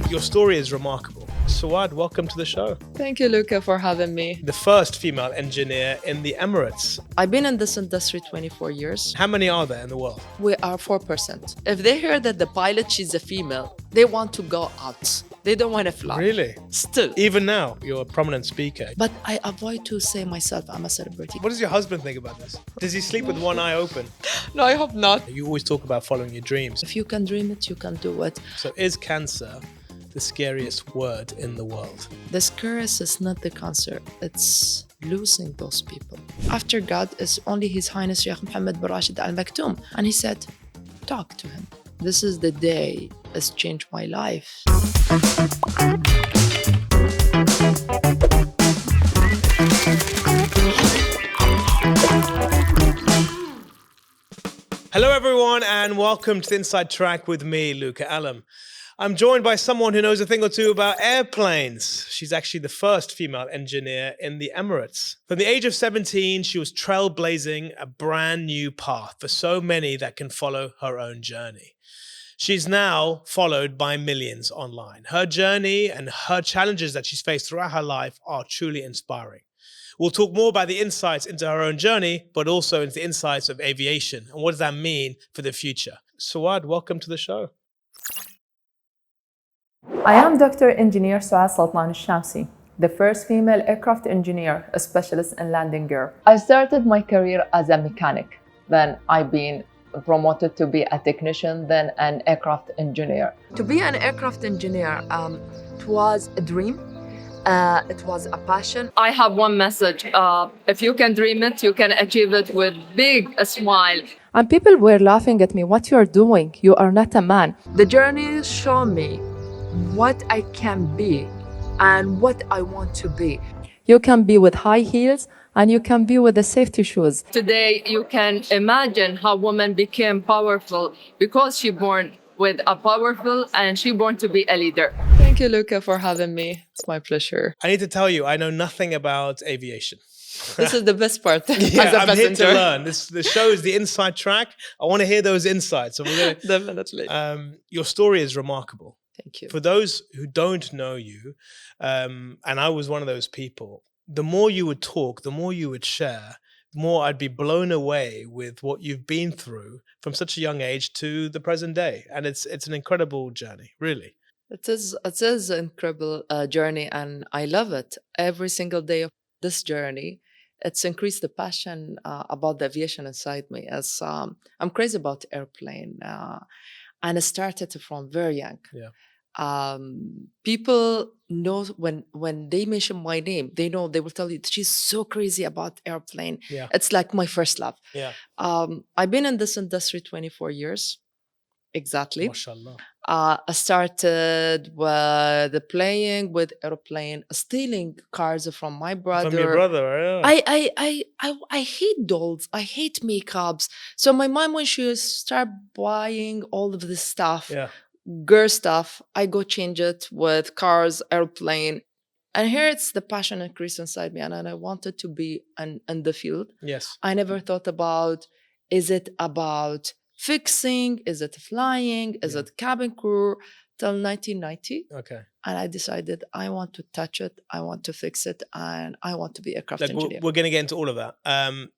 Your story is remarkable. Suaad, welcome to the show. Thank you, Luca, for having me. The first female engineer in the Emirates. I've been in this industry 24 years. How many are there in the world? We are 4%. If they hear that the pilot, she's a female, they want to go out. They don't want to fly. Really? Still. Even now, you're a prominent speaker. But I avoid to say myself I'm a celebrity. What does your husband think about this? Does he sleep with one eye open? No, I hope not. You always talk about following your dreams. If you can dream it, you can do it. So is cancer the scariest word in the world? The scariest is not the cancer, it's losing those people. After God is only His Highness Sheikh Mohammed bin Rashid Al Maktoum. And he said, talk to him. This is the day has changed my life. Hello everyone and welcome to the Inside Track with me, Luca Allam. I'm joined by someone who knows a thing or two about airplanes. She's actually the first female engineer in the Emirates. From the age of 17, she was trailblazing a brand new path for so many that can follow her own journey. She's now followed by millions online. Her journey and her challenges that she's faced throughout her life are truly inspiring. We'll talk more about the insights into her own journey, but also into the insights of aviation and what does that mean for the future. Suaad, welcome to the show. I am Dr. Engineer Suaad Al Shamsi, the first female aircraft engineer, a specialist in landing gear. I started my career as a mechanic. Then I've been promoted to be a technician, then an aircraft engineer. To be an aircraft engineer, it was a dream. It was a passion. I have one message. If you can dream it, you can achieve it with a smile. And people were laughing at me. What you're doing? You are not a man. The journey showed me what I can be and what I want to be. You can be with high heels and you can be with the safety shoes. Today, you can imagine how women became powerful because she born with a powerful and she born to be a leader. Thank you, Luca, for having me. It's my pleasure. I need to tell you, I know nothing about aviation. This is the best part. Yeah, as a I'm passenger. here to learn. The show is the Inside Track. I want to hear those insights. So we're gonna, Definitely. your story is remarkable. Thank you. For those who don't know you, and I was one of those people, the more you would talk, the more you would share, the more I'd be blown away with what you've been through from such a young age to the present day. And it's an incredible journey, really. It is an incredible journey, and I love it. Every single day of this journey, it's increased the passion about the aviation inside me. As I'm crazy about airplane, and it started from very young. Yeah. People know when they mention my name, they will tell you she's so crazy about airplane. Yeah. It's like my first love. Yeah. I've been in this industry 24 years. Exactly. MashaAllah. I started with playing with airplane, stealing cars from my brother. From your brother, yeah. I hate dolls. I hate makeups. So my mom, when she started buying all of this stuff, Yeah. girl stuff, I go change it with cars, airplane. And here it's the passion increased inside me, and I wanted to be in the field. Yes. I never thought about, is it about fixing? Is it flying? Is it cabin crew? Till 1990. Okay. And I decided I want to touch it, I want to fix it, and I want to be a craft engineer. We're going to get into all of that.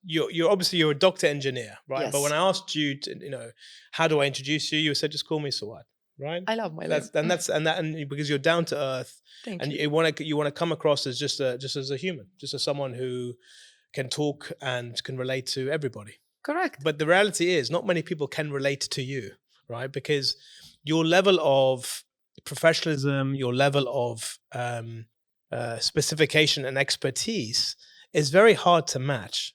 You're obviously a doctor engineer, right? Yes. But when I asked you, to, how do I introduce you? You said just call me Suaad, right? I love my name. And because you're down to earth, Thank and you. you want to come across as just as a human, just as someone who can talk and can relate to everybody. Correct. But the reality is, not many people can relate to you, right? Because your level of professionalism, your level of specification and expertise is very hard to match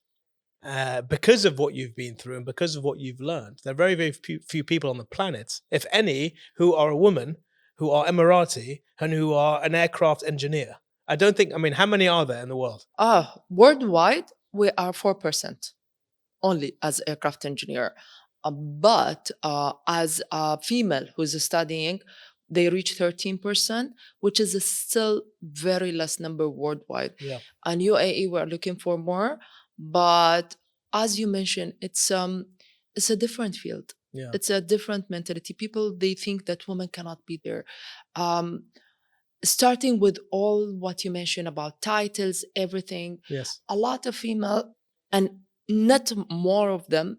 because of what you've been through and because of what you've learned. There are very, very few people on the planet, if any, who are a woman, who are Emirati, and who are an aircraft engineer. I mean, how many are there in the world? Worldwide, we are 4% only as aircraft engineer. But as a female who's studying, they reach 13%, which is still very less number worldwide. Yeah. And UAE, we're looking for more. But as you mentioned, it's a different field. Yeah. It's a different mentality. People, they think that women cannot be there. Um, Starting with all what you mentioned about titles, everything, Yes. a lot of female, and not more of them,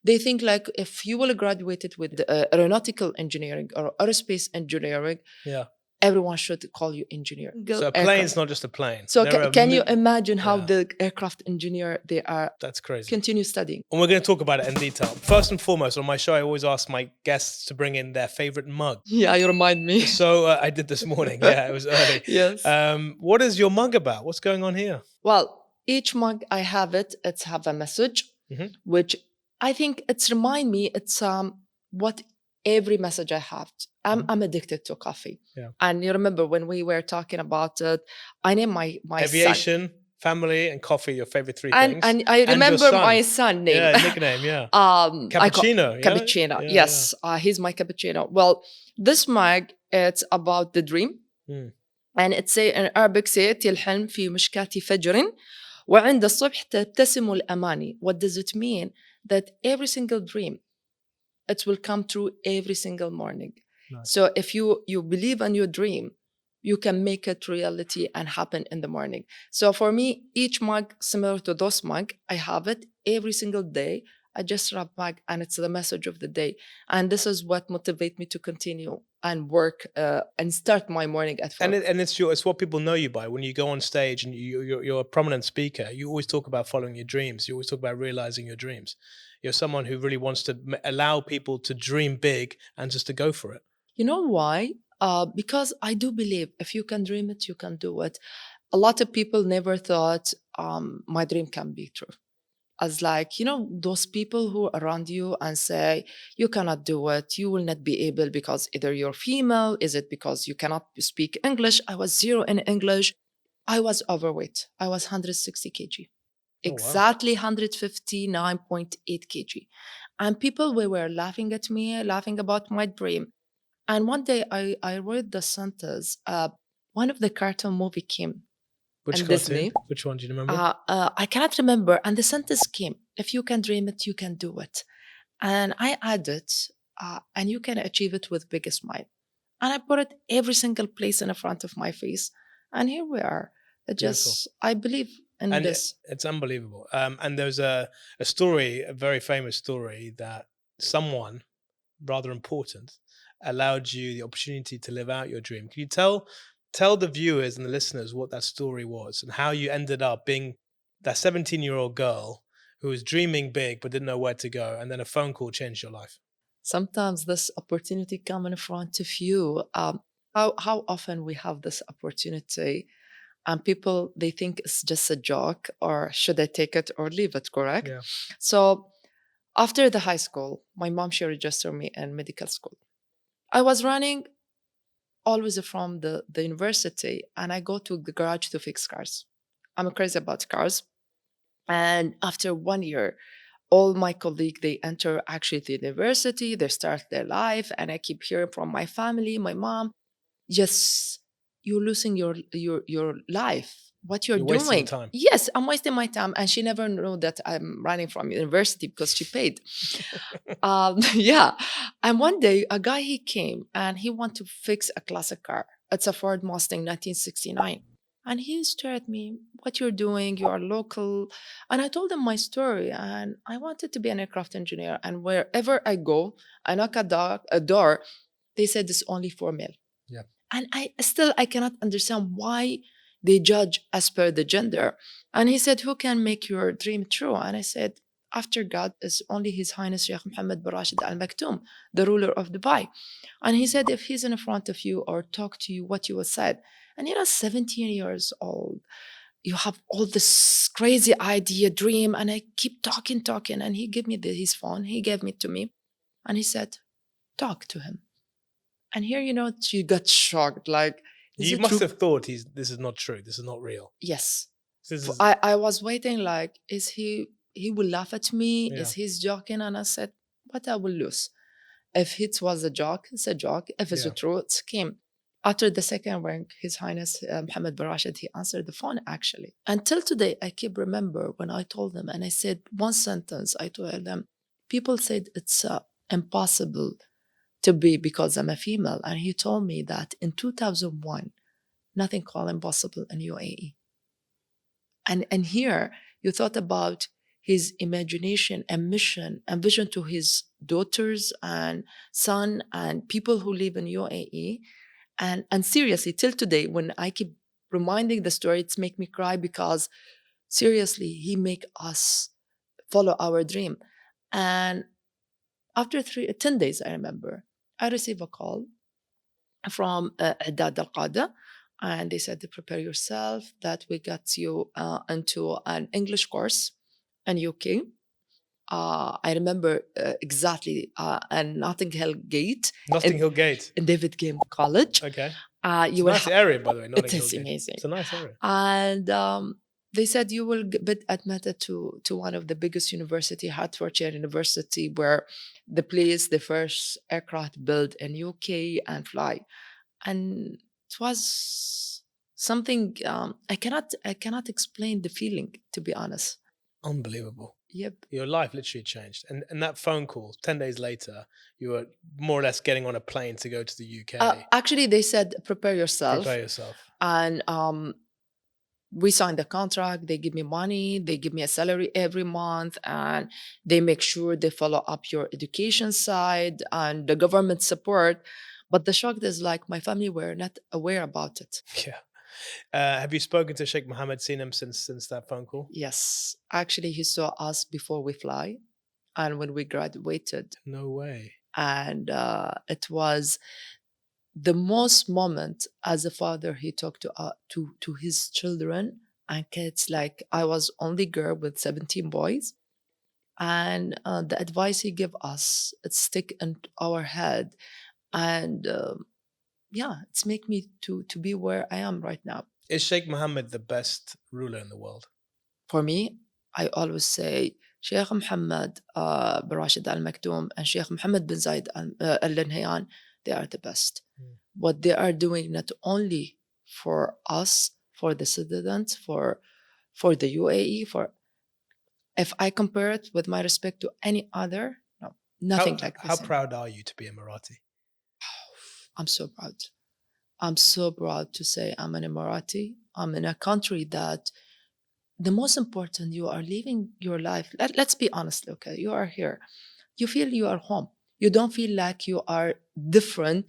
they think like if you will graduated with aeronautical engineering or aerospace engineering, Yeah. everyone should call you engineer. So a plane's not just a plane. So There are can you imagine how Yeah. the aircraft engineer, they are That's crazy. continue studying? And we're going to talk about it in detail. First and foremost, on my show, I always ask my guests to bring in their favorite mug. Yeah, you remind me. So I did this morning. Yeah, it was early. Yes. What is your mug about? What's going on here? Well, each mug I have it's have a message, Mhm. which I think it's remind me, it's what every message I have. I'm addicted to coffee. Yeah. And you remember when we were talking about it, I named my son. Aviation, family, and coffee, your favorite three And things. and I your remember son. my son name. Yeah, nickname, yeah. I call Cappuccino. Yeah? Cappuccino. Yeah, Yes, he's my cappuccino. Well, this mug, it's about the dream. Mm. And it's say in Arabic, say يأتي الحلم في مشكاة فجر وعند الصبح تبتسم الأماني. What does it mean? That every single dream, it will come true every single morning. Nice. So if you believe in your dream, you can make it reality and happen in the morning. So for me, each mug similar to those mug, I have it every single day. I just rub mug and it's the message of the day. And this is what motivates me to continue and work and start my morning at 4. And it's what people know you by. When you go on stage and you're a prominent speaker, you always talk about following your dreams. You always talk about realizing your dreams. You're someone who really wants to allow people to dream big and just to go for it. You know why? Because I do believe if you can dream it, you can do it. A lot of people never thought my dream can be true. As like, you know, those people who are around you and say, you cannot do it, you will not be able because either you're female, is it because you cannot speak English? I was 0 in English. I was overweight. I was 160 kg. Oh, wow. Exactly 159.8 kg. And people were laughing at me, laughing about my dream. And one day I read the sentence, one of the cartoon movie came. Which and cartoon? Disney. Which one do you remember? I cannot remember. And the sentence came, if you can dream it, you can do it. And I added, and you can achieve it with big smile. And I put it every single place in the front of my face. And here we are. I believe in this. It's unbelievable. And there's a story, a very famous story, that someone rather important allowed you the opportunity to live out your dream. Can you tell the viewers and the listeners what that story was and how you ended up being that 17-year-old girl who was dreaming big but didn't know where to go, and then a phone call changed your life? Sometimes this opportunity come in front of you. How often we have this opportunity and people, they think it's just a joke, or should I take it or leave it, correct? Yeah. So after the high school, my mom, she registered me in medical school. I was running always from the university, and I go to the garage to fix cars. I'm crazy about cars. And after 1 year, all my colleagues, they enter actually the university, they start their life, and I keep hearing from my family, my mom, yes, you're losing your life. What you're doing. Wasting time. Yes, I'm wasting my time. And she never knew that I'm running from university because she paid. Yeah. And one day a guy, he came and he wanted to fix a classic car. It's a Ford Mustang 1969. And he stared at me, what you're doing, you are local. And I told him my story, and I wanted to be an aircraft engineer. And wherever I go, I knock a door, they said it's only for male. Yeah. And I cannot understand why they judge as per the gender. And he said, who can make your dream true? And I said, after God is only His Highness Sheikh Mohammed bin Rashid Al Maktoum, the ruler of Dubai. And he said, if he's in front of you or talk to you, what you will said. And 17 years old, you have all this crazy idea, dream, and I keep talking. And he gave me his phone, he gave it to me. And he said, talk to him. And here, she got shocked. Like, you must have thought this is not true. This is not real. Yes. I was waiting like, is he will laugh at me? Yeah. Is he joking? And I said, what I will lose? If it was a joke, it's a joke. If it's true, it's came. After the second rank, His Highness Mohammed bin Rashid, he answered the phone actually. Until today, I keep remember when I told them, and I said one sentence, I told them, people said it's impossible to be because I'm a female. And he told me that in 2001, nothing called impossible in UAE. And here you thought about his imagination and mission and vision to his daughters and son and people who live in UAE. And seriously, till today, when I keep reminding the story, it's make me cry because seriously, he make us follow our dream. And after 10 days, I remember, I received a call from Dad Al Qada, and they said, prepare yourself that we got you into an English course in UK. I remember exactly, and Notting Hill Gate. Notting Hill Gate. In David Game College. Okay. You It's a nice area, by the way. Notting it Hill is Gate. amazing. It's a nice area. And they said you will get admitted to one of the biggest university, Hertfordshire University, where the place the first aircraft built in UK and fly. And it was something I cannot explain the feeling, to be honest. Unbelievable. Yep. Your life literally changed. And that phone call, 10 days later, you were more or less getting on a plane to go to the UK. Actually, they said, prepare yourself. Prepare yourself. And we signed the contract. They give me money. They give me a salary every month. And they make sure they follow up your education side and the government support. But the shock is like my family were not aware about it. Yeah. Have you spoken to Sheikh Mohammed, seen him since that phone call? Yes. Actually, he saw us before we fly and when we graduated. No way. And it was the most moment as a father he talked to his children and kids. Like I was only girl with 17 boys. And the advice he gave us, it stick in our head. And it's make me to be where I am right now. Is Sheikh Mohammed the best ruler in the world? For me, I always say Sheikh Mohammed bin Rashid Al Maktoum and Sheikh Mohammed bin Zayed Al Nahyan, they are the best. What they are doing not only for us, for the citizens, for the UAE, if I compare it with my respect to any other, no, nothing like this. How proud are you to be Emirati? I'm so proud. I'm so proud to say I'm an Emirati. I'm in a country that the most important, you are living your life. Let's be honest, okay? You are here. You feel you are home. You don't feel like you are different.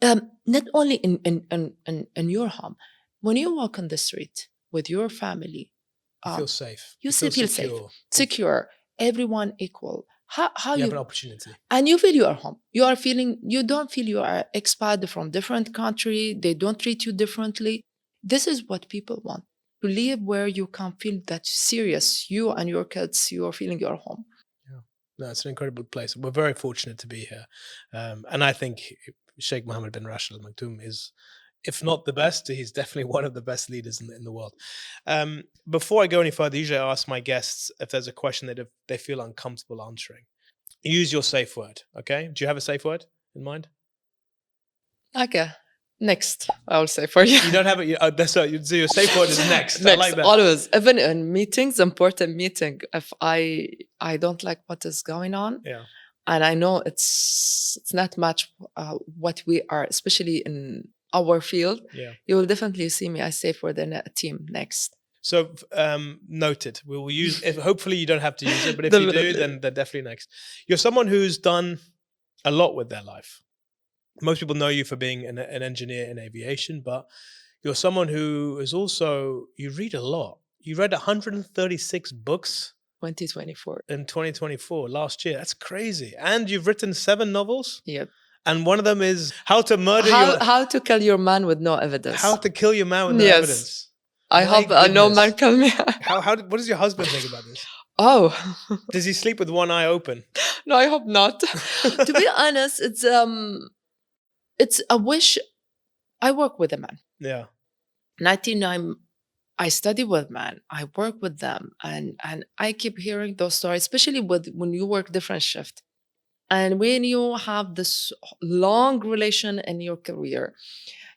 Yeah. Not only in your home. When you walk on the street with your family, you feel safe. You feel safe, secure, everyone equal. How you have an opportunity. And you feel you are home. You don't feel you are expat from different country. They don't treat you differently. This is what people want. To live where you can feel that serious, you and your kids, you are feeling your home. Yeah. No, it's an incredible place. We're very fortunate to be here. And I think Sheikh Mohammed bin Rashid Al Maktoum is, if not the best, he's definitely one of the best leaders in the world. Before I go any further, usually I ask my guests if there's a question that they feel uncomfortable answering. Use your safe word, okay? Do you have a safe word in mind? Okay. Next, I will say for you. You don't have it. So your safe word is next. Next, I like that. Always. Even in meetings, important meeting, if I don't like what is going on, and I know it's not much what we are, especially in our field, you will definitely see me. I say for the team next. So noted. We will use. Hopefully, you don't have to use it, but if you do, then they're definitely next. You're someone who's done a lot with their life. Most people know you for being an engineer in aviation, but you're someone who is also, you read a lot. You read 136 books. 2024. In 2024, last year. That's crazy. And you've written 7 novels. Yep. And one of them is How to How to Kill Your Man with No Evidence. How to Kill Your Man with No Evidence. I hope no man kill me. What does your husband think about this? Oh. Does he sleep with one eye open? No, I hope not. To be honest, it's a wish. I work with a man. Yeah. 99, I study with men. I work with them. And I keep hearing those stories, especially when you work different shift. And when you have this long relation in your career,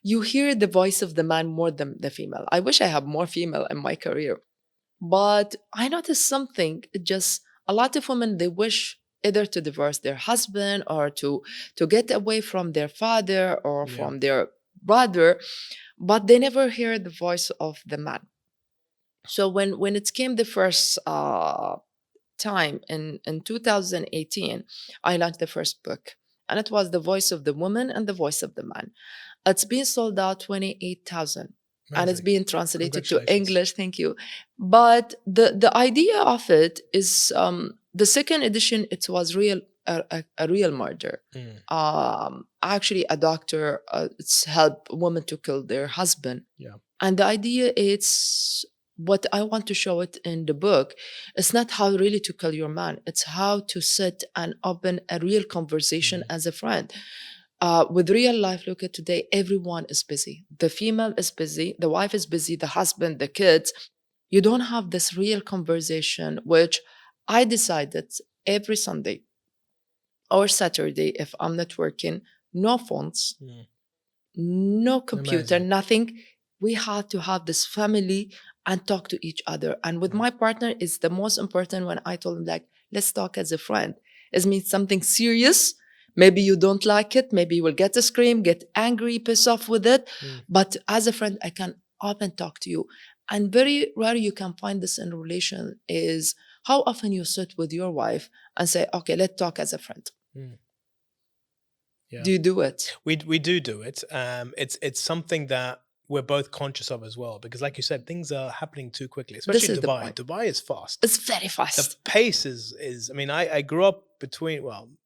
you hear the voice of the man more than the female. I wish I have more female in my career. But I noticed something, just a lot of women, they wish either to divorce their husband or to get away from their father or Yeah. from their brother, but they never hear the voice of the man. So when it came the first time in 2018, I launched the first book, and it was the voice of the woman and the voice of the man. It's been sold out 28,000, and it's Amazing. being translated to Congratulations. English. Thank you. But the idea of it is the second edition. It was a real murder. Actually, a doctor it's helped women to kill their husband. Yeah. And the idea is what I want to show it in the book. It's not how really to kill your man. It's how to sit and open a real conversation as a friend. With real life, look at today, everyone is busy. The female is busy, the wife is busy, the husband, the kids. You don't have this real conversation, which I decided every Sunday or Saturday, if I'm not working, no phones, no computer, Amazing. nothing. We had to have this family and talk to each other. And with my partner, it's the most important when I told him, like, let's talk as a friend. It means something serious. Maybe you don't like it. Maybe you will get a scream, get angry, piss off with it. But as a friend, I can often talk to you. And very rare you can find this in a relation is how often you sit with your wife and say, okay, let's talk as a friend. Yeah. Do you do it? We do it. It's something that we're both conscious of as well, because like you said, things are happening too quickly, especially in is the Dubai. point. Dubai is fast. It's very The fast. pace is I mean, I grew up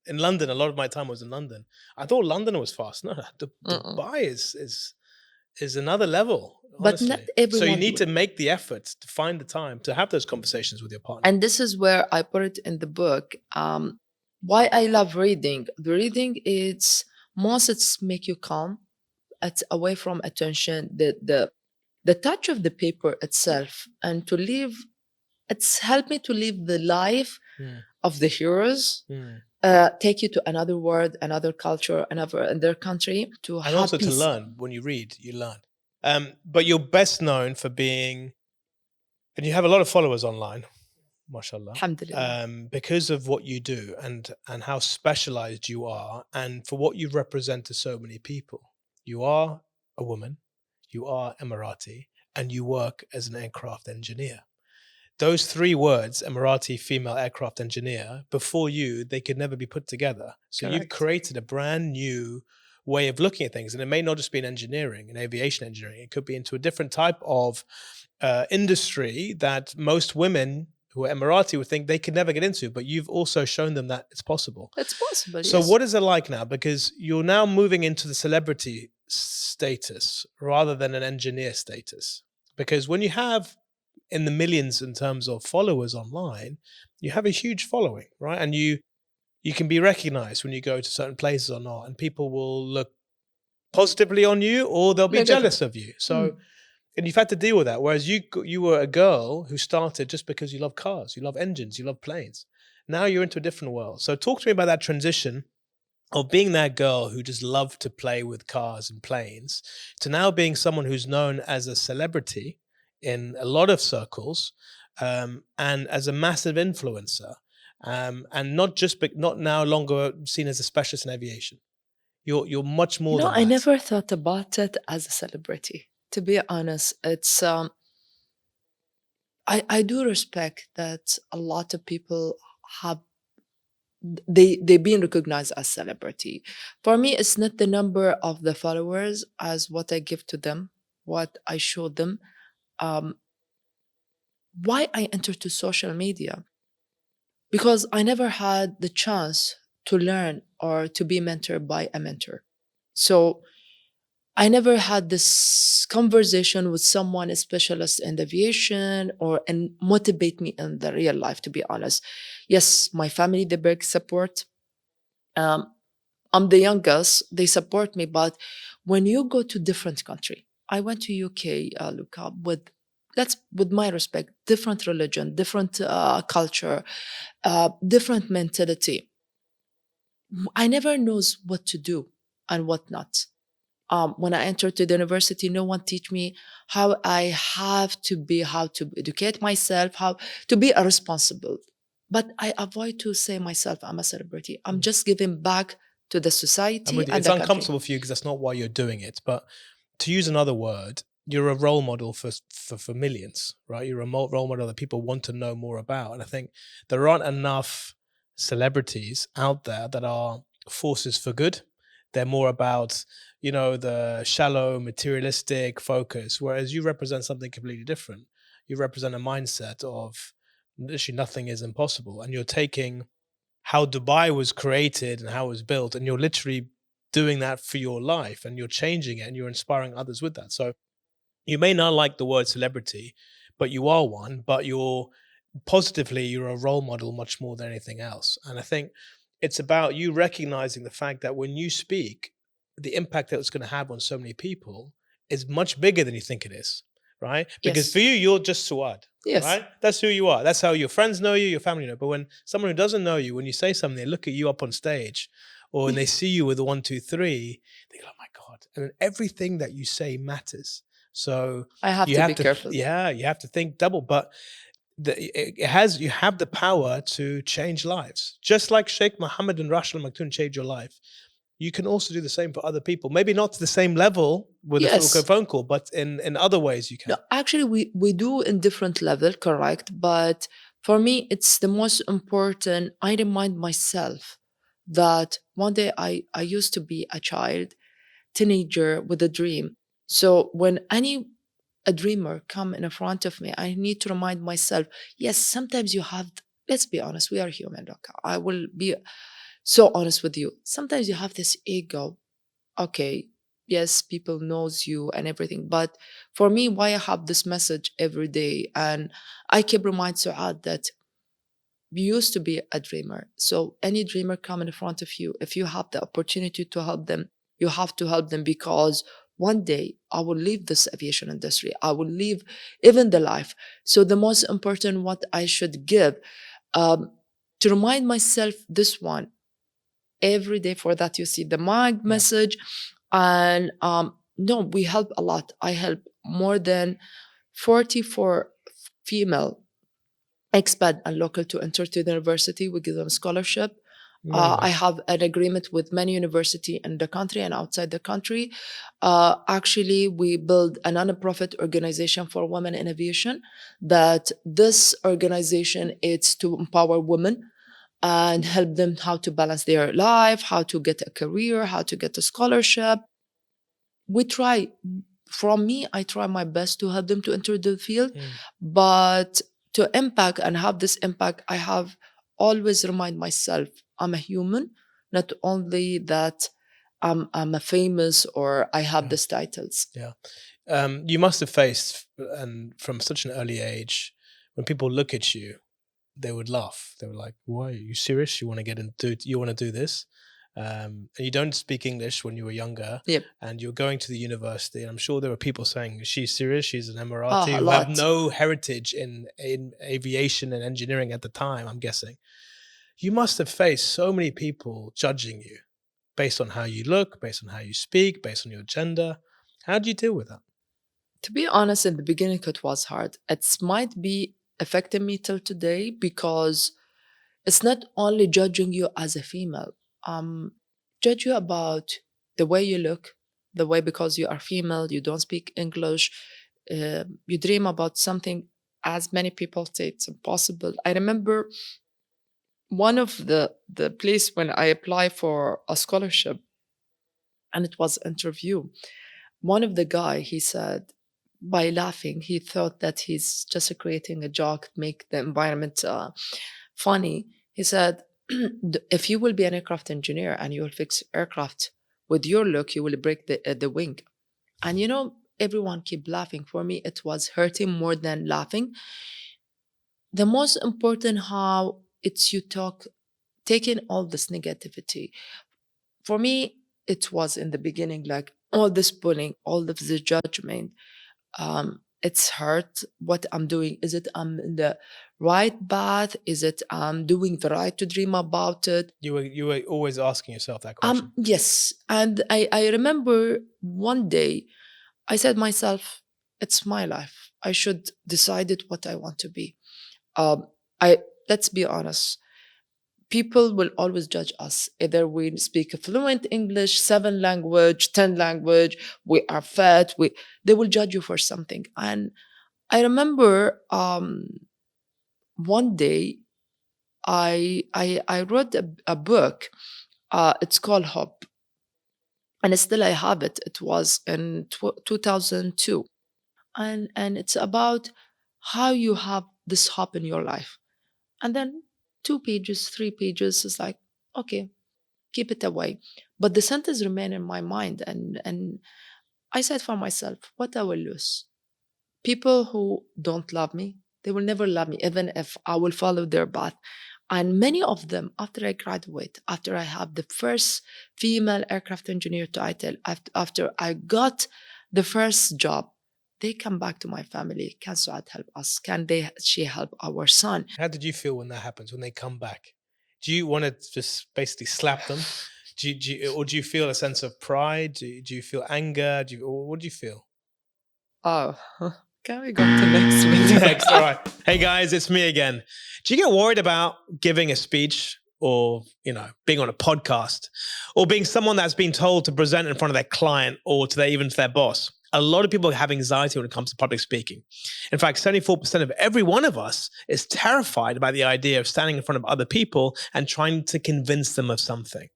in London. A lot of my time was in London. I thought London was fast. No, Dubai is another level, But honestly. not everyone So you need do to make the effort to find the time to have those conversations with your partner. And this is where I put it in the book. Why I love reading. The reading it's make you calm. It's away from attention. The touch of the paper itself and to live. It's helped me to live the life of the heroes. Take you to another world, another culture, another country to And have also to peace. learn. When you read, you learn. But you're best known for being, and you have a lot of followers online, mashallah, Alhamdulillah. because of what you do and how specialized you are, and for what you represent to so many people. You are a woman, you are Emirati, and you work as an aircraft engineer. Those three words, Emirati female aircraft engineer, before you, they could never be put together. So you've Correct. created a brand new way of looking at things. And it may not just be in engineering, in aviation engineering. It could be into a different type of industry that most women who are Emirati would think they could never get into. But you've also shown them that it's possible. It's possible. So yes. what is it like now? Because you're now moving into the celebrity status rather than an engineer status. Because when you have in the millions in terms of followers online, you have a huge following, right? And you can be recognized when you go to certain places or not, and people will look positively on you or they'll be Negative. jealous of you. So, and you've had to deal with that. Whereas you were a girl who started just because you love cars, you love engines, you love planes. Now you're into a different world. So talk to me about that transition of being that girl who just loved to play with cars and planes to now being someone who's known as a celebrity in a lot of circles, and as a massive influencer, and not now longer seen as a specialist in aviation. You're much more No, than I that. never thought about it as a celebrity. To be honest, it's I do respect that a lot of people have they've been recognized as celebrity. For me, it's not the number of the followers as what I give to them, what I show them. Why I entered to social media? Because I never had the chance to learn or to be mentored by a mentor. So I never had this conversation with someone, a specialist in aviation, and motivate me in the real life, to be honest. Yes, my family, the big support. I'm the youngest, they support me, but when you go to different country, I went to UK, Luca, with my respect, different religion, different culture, different mentality. I never knows what to do and what not. When I entered to the university, no one teach me how I have to be, how to educate myself, how to be a responsible but I avoid to say myself I'm a celebrity. I'm just giving back to the society and it's the country. uncomfortable for you because that's not why you're doing it. But to use another word, you're a role model for millions, right? You're a role model that people want to know more about. And I think there aren't enough celebrities out there that are forces for good. They're more about, the shallow, materialistic focus, whereas you represent something completely different. You represent a mindset of literally nothing is impossible. And you're taking how Dubai was created and how it was built, and you're literally doing that for your life, and you're changing it, and you're inspiring others with that. So you may not like the word celebrity, but you are one. But you're a role model much more than anything else. And I think it's about you recognizing the fact that when you speak, the impact that it's going to have on so many people is much bigger than you think it is, right? Because Yes. for you, you're just Suaad. Yes. Right? That's who you are. That's how your friends know you, your family know. But when someone who doesn't know you, when you say something, they look at you up on stage, or when they see you with the 1, 2, 3, they go, "Oh my God!" And then everything that you say matters. So I have you to have be to, careful. yeah, you have to think double. But you have the power to change lives, just like Sheikh Mohammed and Rashid Al Maktoum changed your life. You can also do the same for other people. Maybe not to the same level with a Yes. phone call, but in other ways you can. No, actually, we do in different level, correct? But for me, it's the most important. I remind myself that one day I used to be a child, teenager with a dream. So when a dreamer come in front of me, I need to remind myself, yes, sometimes you have, let's be honest, we are human, Luca. I will be so honest with you. Sometimes you have this ego. Okay, yes, people knows you and everything. But for me, why I have this message every day, and I keep remind Suad that you used to be a dreamer. So any dreamer come in front of you, if you have the opportunity to help them, you have to help them, because one day I will leave this aviation industry. I will leave even the life. So the most important what I should give, to remind myself this one every day. For that, you see the mag message. And no, we help a lot. I help more than 44 female expat and local to enter to the university. We give them scholarship. I have an agreement with many university in the country and outside the country. Actually, we build a non-profit organization for women in aviation. That this organization is to empower women and help them how to balance their life, how to get a career, how to get a scholarship. We try, from me, I try my best to help them to enter the field, but to impact and have this impact, I have always remind myself I'm a human, not only that I'm a famous or I have these titles. Yeah. You must have faced, and from such an early age, when people look at you, they would laugh. They were like, "Why are you serious? You want to do this?" And you don't speak English when you were younger, Yep. and you're going to the university. And I'm sure there were people saying, "She's serious. She's an A Emirati," who have lot. no heritage in aviation and engineering at the time. I'm guessing you must have faced so many people judging you based on how you look, based on how you speak, based on your gender. How do you deal with that? To be honest, in the beginning, it was hard. It might be affecting me till today, because it's not only judging you as a female, judge you about the way you look, the way, because you are female, you don't speak English, you dream about something, as many people say it's impossible. I remember one of the place when I applied for a scholarship, and it was interview. One of the guy, he said, by laughing, he thought that he's just creating a joke, make the environment funny. He said, if you will be an aircraft engineer and you will fix aircraft with your look, you will break the wing. And everyone keep laughing. For me, it was hurting more than laughing. The most important how it's you talk, taking all this negativity. For me, it was in the beginning like all this bullying, all of the judgment. It's hurt what I'm doing. Is it I'm in the right path? Is it I'm doing the right to dream about it? You were always asking yourself that question. Yes. And I remember one day I said myself, it's my life. I should decide it what I want to be. I let's be honest. People will always judge us. Either we speak fluent English, 7 language, 10 language, we are fat, they will judge you for something. And I remember one day I wrote a book. It's called Hope. And still I have it. It was in 2002. And it's about how you have this hope in your life. And then 2 pages, 3 pages is like, okay, keep it away. But the sentence remained in my mind. And I said for myself, what I will lose? People who don't love me, they will never love me, even if I will follow their path. And many of them, after I graduate, after I have the first female aircraft engineer title, after I got the first job, they come back to my family. Can Suaad help us? She help our son? How did you feel when that happens, when they come back? Do you want to just basically slap them? Or do you feel a sense of pride? Do you feel anger? What do you feel? Oh, can we go to next video? Next, all right. Hey guys, it's me again. Do you get worried about giving a speech or, being on a podcast or being someone that's been told to present in front of their client or even to their boss? A lot of people have anxiety when it comes to public speaking. In fact, 74% of every one of us is terrified about the idea of standing in front of other people and trying to convince them of something.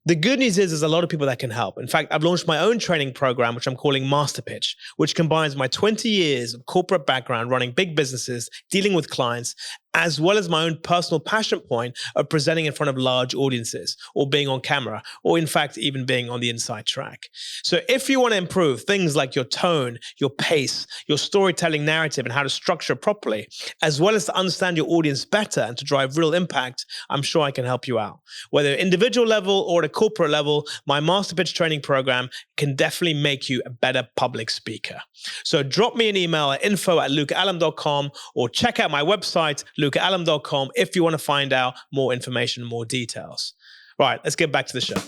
The good news is there's a lot of people that can help. In fact, I've launched my own training program, which I'm calling Master Pitch, which combines my 20 years of corporate background running big businesses, dealing with clients, as well as my own personal passion point of presenting in front of large audiences or being on camera, or in fact, even being on the inside track. So if you want to improve things like your tone, your pace, your storytelling narrative, and how to structure it properly, as well as to understand your audience better and to drive real impact, I'm sure I can help you out. Whether individual level or at a corporate level, my Master Pitch training program can definitely make you a better public speaker. So drop me an email at info@lucaallam.com or check out my website, lucaallam.com, if you want to find out more information, more details. Right, let's get back to the show.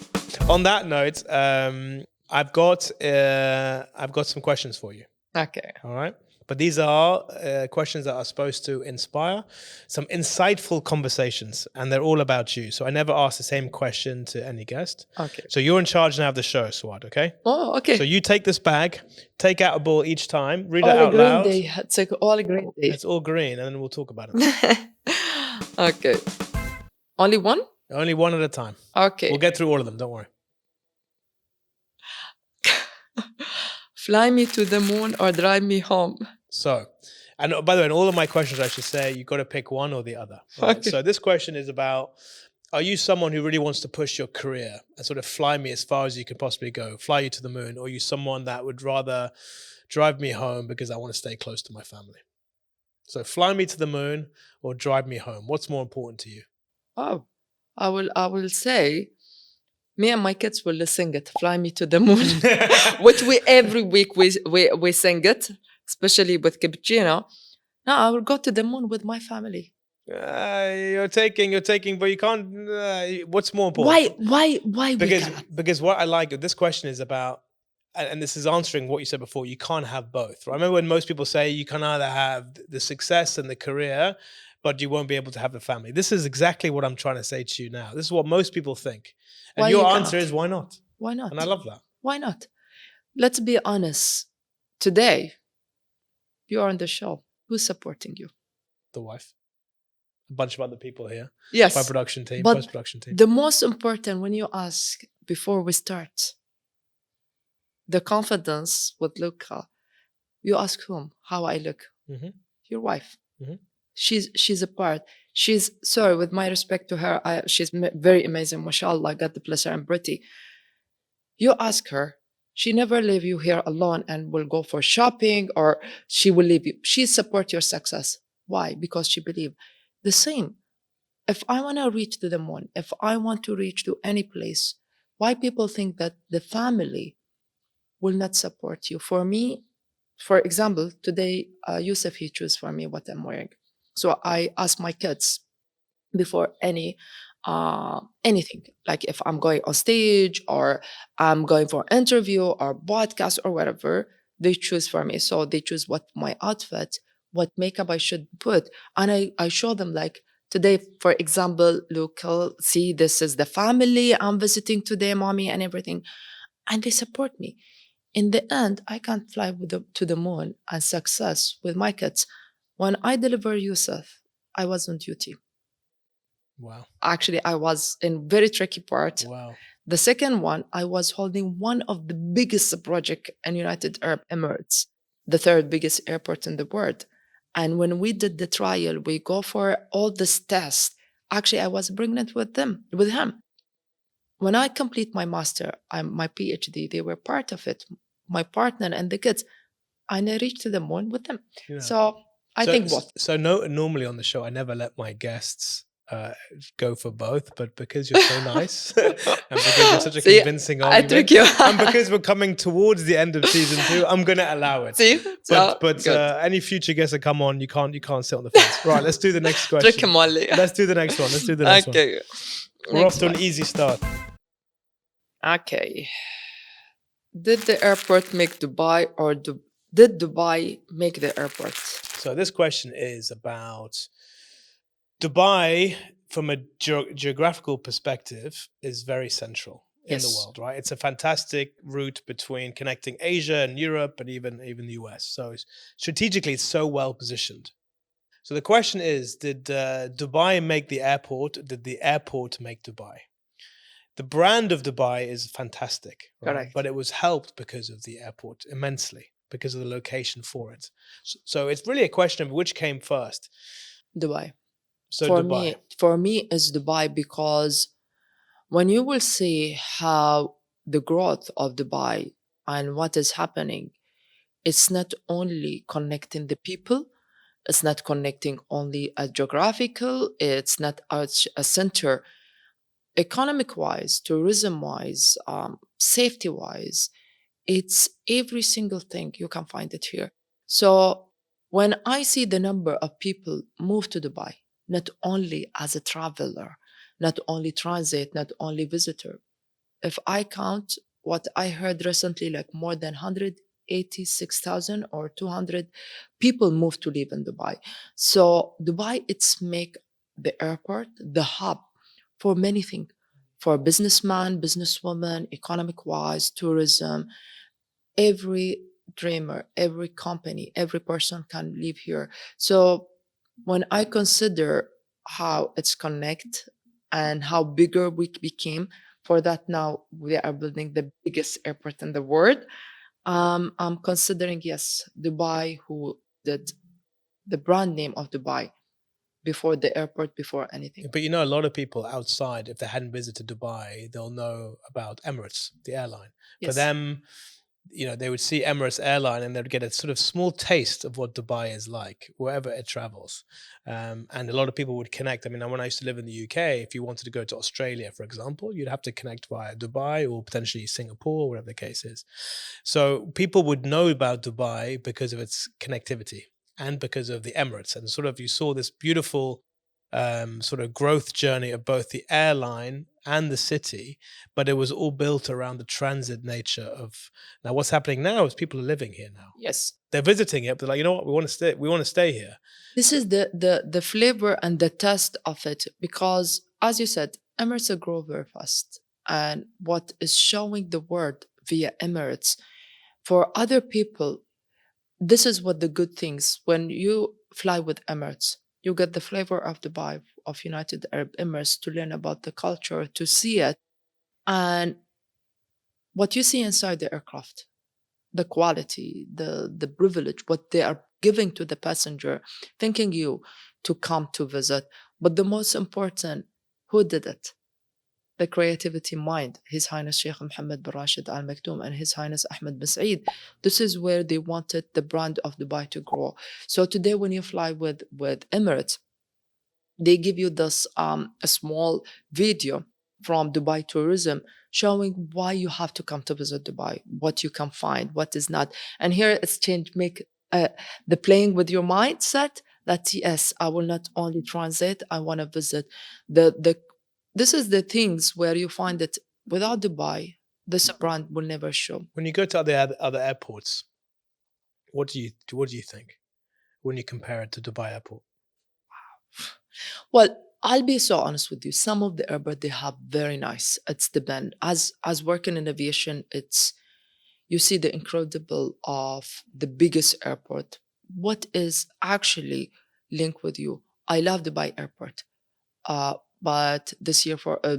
On that note, I've got some questions for you. Okay. All right. But these are questions that are supposed to inspire some insightful conversations, and they're all about you. So I never ask the same question to any guest. Okay. So you're in charge now of the show, Suaad, okay? Oh, okay. So you take this bag, take out a ball each time, read it all out green loud. Day. It's like all green day. It's all green, and then we'll talk about it. Okay. Only one? Only one at a time. Okay. We'll get through all of them, don't worry. Fly me to the moon or drive me home. So, and by the way, in all of my questions, I should say, you've got to pick one or the other. Right? Okay. So this question is about, are you someone who really wants to push your career and sort of fly me as far as you can possibly go, fly you to the moon? Or are you someone that would rather drive me home because I want to stay close to my family? So fly me to the moon or drive me home. What's more important to you? Oh, I will say, me and my kids will sing it, Fly Me to the Moon, which every week we sing it, especially with Cappuccino. No, I will go to the moon with my family. You're taking, but you can't. What's more important? Why? Because what I like, this question is about, and this is answering what you said before, you can't have both. Right? I remember when most people say you can either have the success and the career, but you won't be able to have the family. This is exactly what I'm trying to say to you now. This is what most people think. And Why your you answer cannot? is, why not? Why not? And I love that. Why not? Let's be honest. Today, you are on the show. Who's supporting you? The wife. A bunch of other people here. Yes. My production team, But post-production team. the most important, when you ask before we start, the confidence with Luca, you ask whom? How I look? Mm-hmm. Your wife. Mm-hmm. She's a part. She's, sorry, with my respect to her, she's very amazing, mashallah, God bless her and pretty. You ask her, she never leave you here alone and will go for shopping, or she will leave you. She support your success. Why? Because she believe. The same. If I want to reach to the moon, if I want to reach to any place, why people think that the family will not support you? For me, for example, today, Yusuf, he chose for me what I'm wearing. So I ask my kids before anything, like if I'm going on stage or I'm going for an interview or podcast or whatever, they choose for me. So they choose what my outfit, what makeup I should put. And I show them like, Today, for example, local, see, this is the family I'm visiting today, mommy, and everything. And they support me. In the end, I can't fly to the moon and success with my kids. When I deliver Yusuf, I was on duty. Wow. Actually, I was in very tricky part. Wow. The second one, I was holding one of the biggest project in United Arab Emirates, the third biggest airport in the world. And when we did the trial, we go for all this tests. Actually, I was pregnant with him. When I complete my master, my PhD, they were part of it. My partner and the kids, and I reached the moon with them. Yeah. So I think both. Normally on the show, I never let my guests go for both, but because you're so nice and because you're such a convincing argument, I trick you. and because we're coming towards the end of season 2, I'm going to allow it. See? But any future guests that come on, you can't sit on the fence. Right, let's do the next question. Trick him only. Let's do the next one. Okay. We're off to an easy start. Okay. Did the airport make Dubai, or did Dubai make the airport? So this question is about Dubai from a geographical perspective is very central in the world, right? It's a fantastic route between connecting Asia and Europe and even the US. So strategically, it's so well positioned. So the question is, did Dubai make the airport? Did the airport make Dubai? The brand of Dubai is fantastic, right? Correct. But it was helped because of the airport immensely, because of the location for it. So it's really a question of which came first. Dubai. So for me, it's Dubai, because when you will see how the growth of Dubai and what is happening, it's not only connecting the people, it's not connecting only a geographical, it's not a center. Economic-wise, tourism-wise, safety-wise, it's every single thing you can find it here. So when I see the number of people move to Dubai, not only as a traveler, not only transit, not only visitor, if I count what I heard recently, like more than 186,000 or 200 people move to live in Dubai. So Dubai, it's make the airport the hub for many things, for businessman, businesswoman, economic-wise, tourism. Every dreamer, every company, every person can live here. So when I consider how it's connect and how bigger we became, for that now we are building the biggest airport in the world. I'm considering, yes, Dubai, who did the brand name of Dubai before the airport, before anything. But a lot of people outside, if they hadn't visited Dubai, they'll know about Emirates, the airline. Yes. For them, they would see Emirates Airline and they'd get a sort of small taste of what Dubai is like wherever it travels. And a lot of people would connect. I mean, when I used to live in the UK, if you wanted to go to Australia, for example, you'd have to connect via Dubai or potentially Singapore, whatever the case is. So people would know about Dubai because of its connectivity and because of the Emirates. And sort of you saw this beautiful sort of growth journey of both the airline and the city, but it was all built around the transit nature of. Now what's happening now is people are living here now. Yes, they're visiting it, but they're like, you know what, we want to stay here. This is the flavor and the taste of it, because as you said, Emirates grow very fast, and what is showing the world via Emirates for other people, this is what the good things. When you fly with Emirates, you get the flavor of Dubai, of United Arab Emirates, to learn about the culture, to see it. And what you see inside the aircraft, the quality, the privilege, what they are giving to the passenger, thanking you to come to visit. But the most important, who did it? The creativity mind, His Highness Sheikh Mohammed bin Rashid Al Maktoum and His Highness Ahmed bin Saeed. This is where they wanted the brand of Dubai to grow. So today when you fly with Emirates, they give you this a small video from Dubai Tourism showing why you have to come to visit Dubai, what you can find, what is not. And here it's changed, make the playing with your mindset that yes, I will not only transit, I want to visit this is the things where you find that without Dubai, this brand will never show. When you go to other airports, what do you think when you compare it to Dubai Airport? Well, I'll be so honest with you. Some of the airport they have very nice. It's depend. As working in aviation, it's you see the incredible of the biggest airport. What is actually linked with you? I love Dubai Airport. But this year for a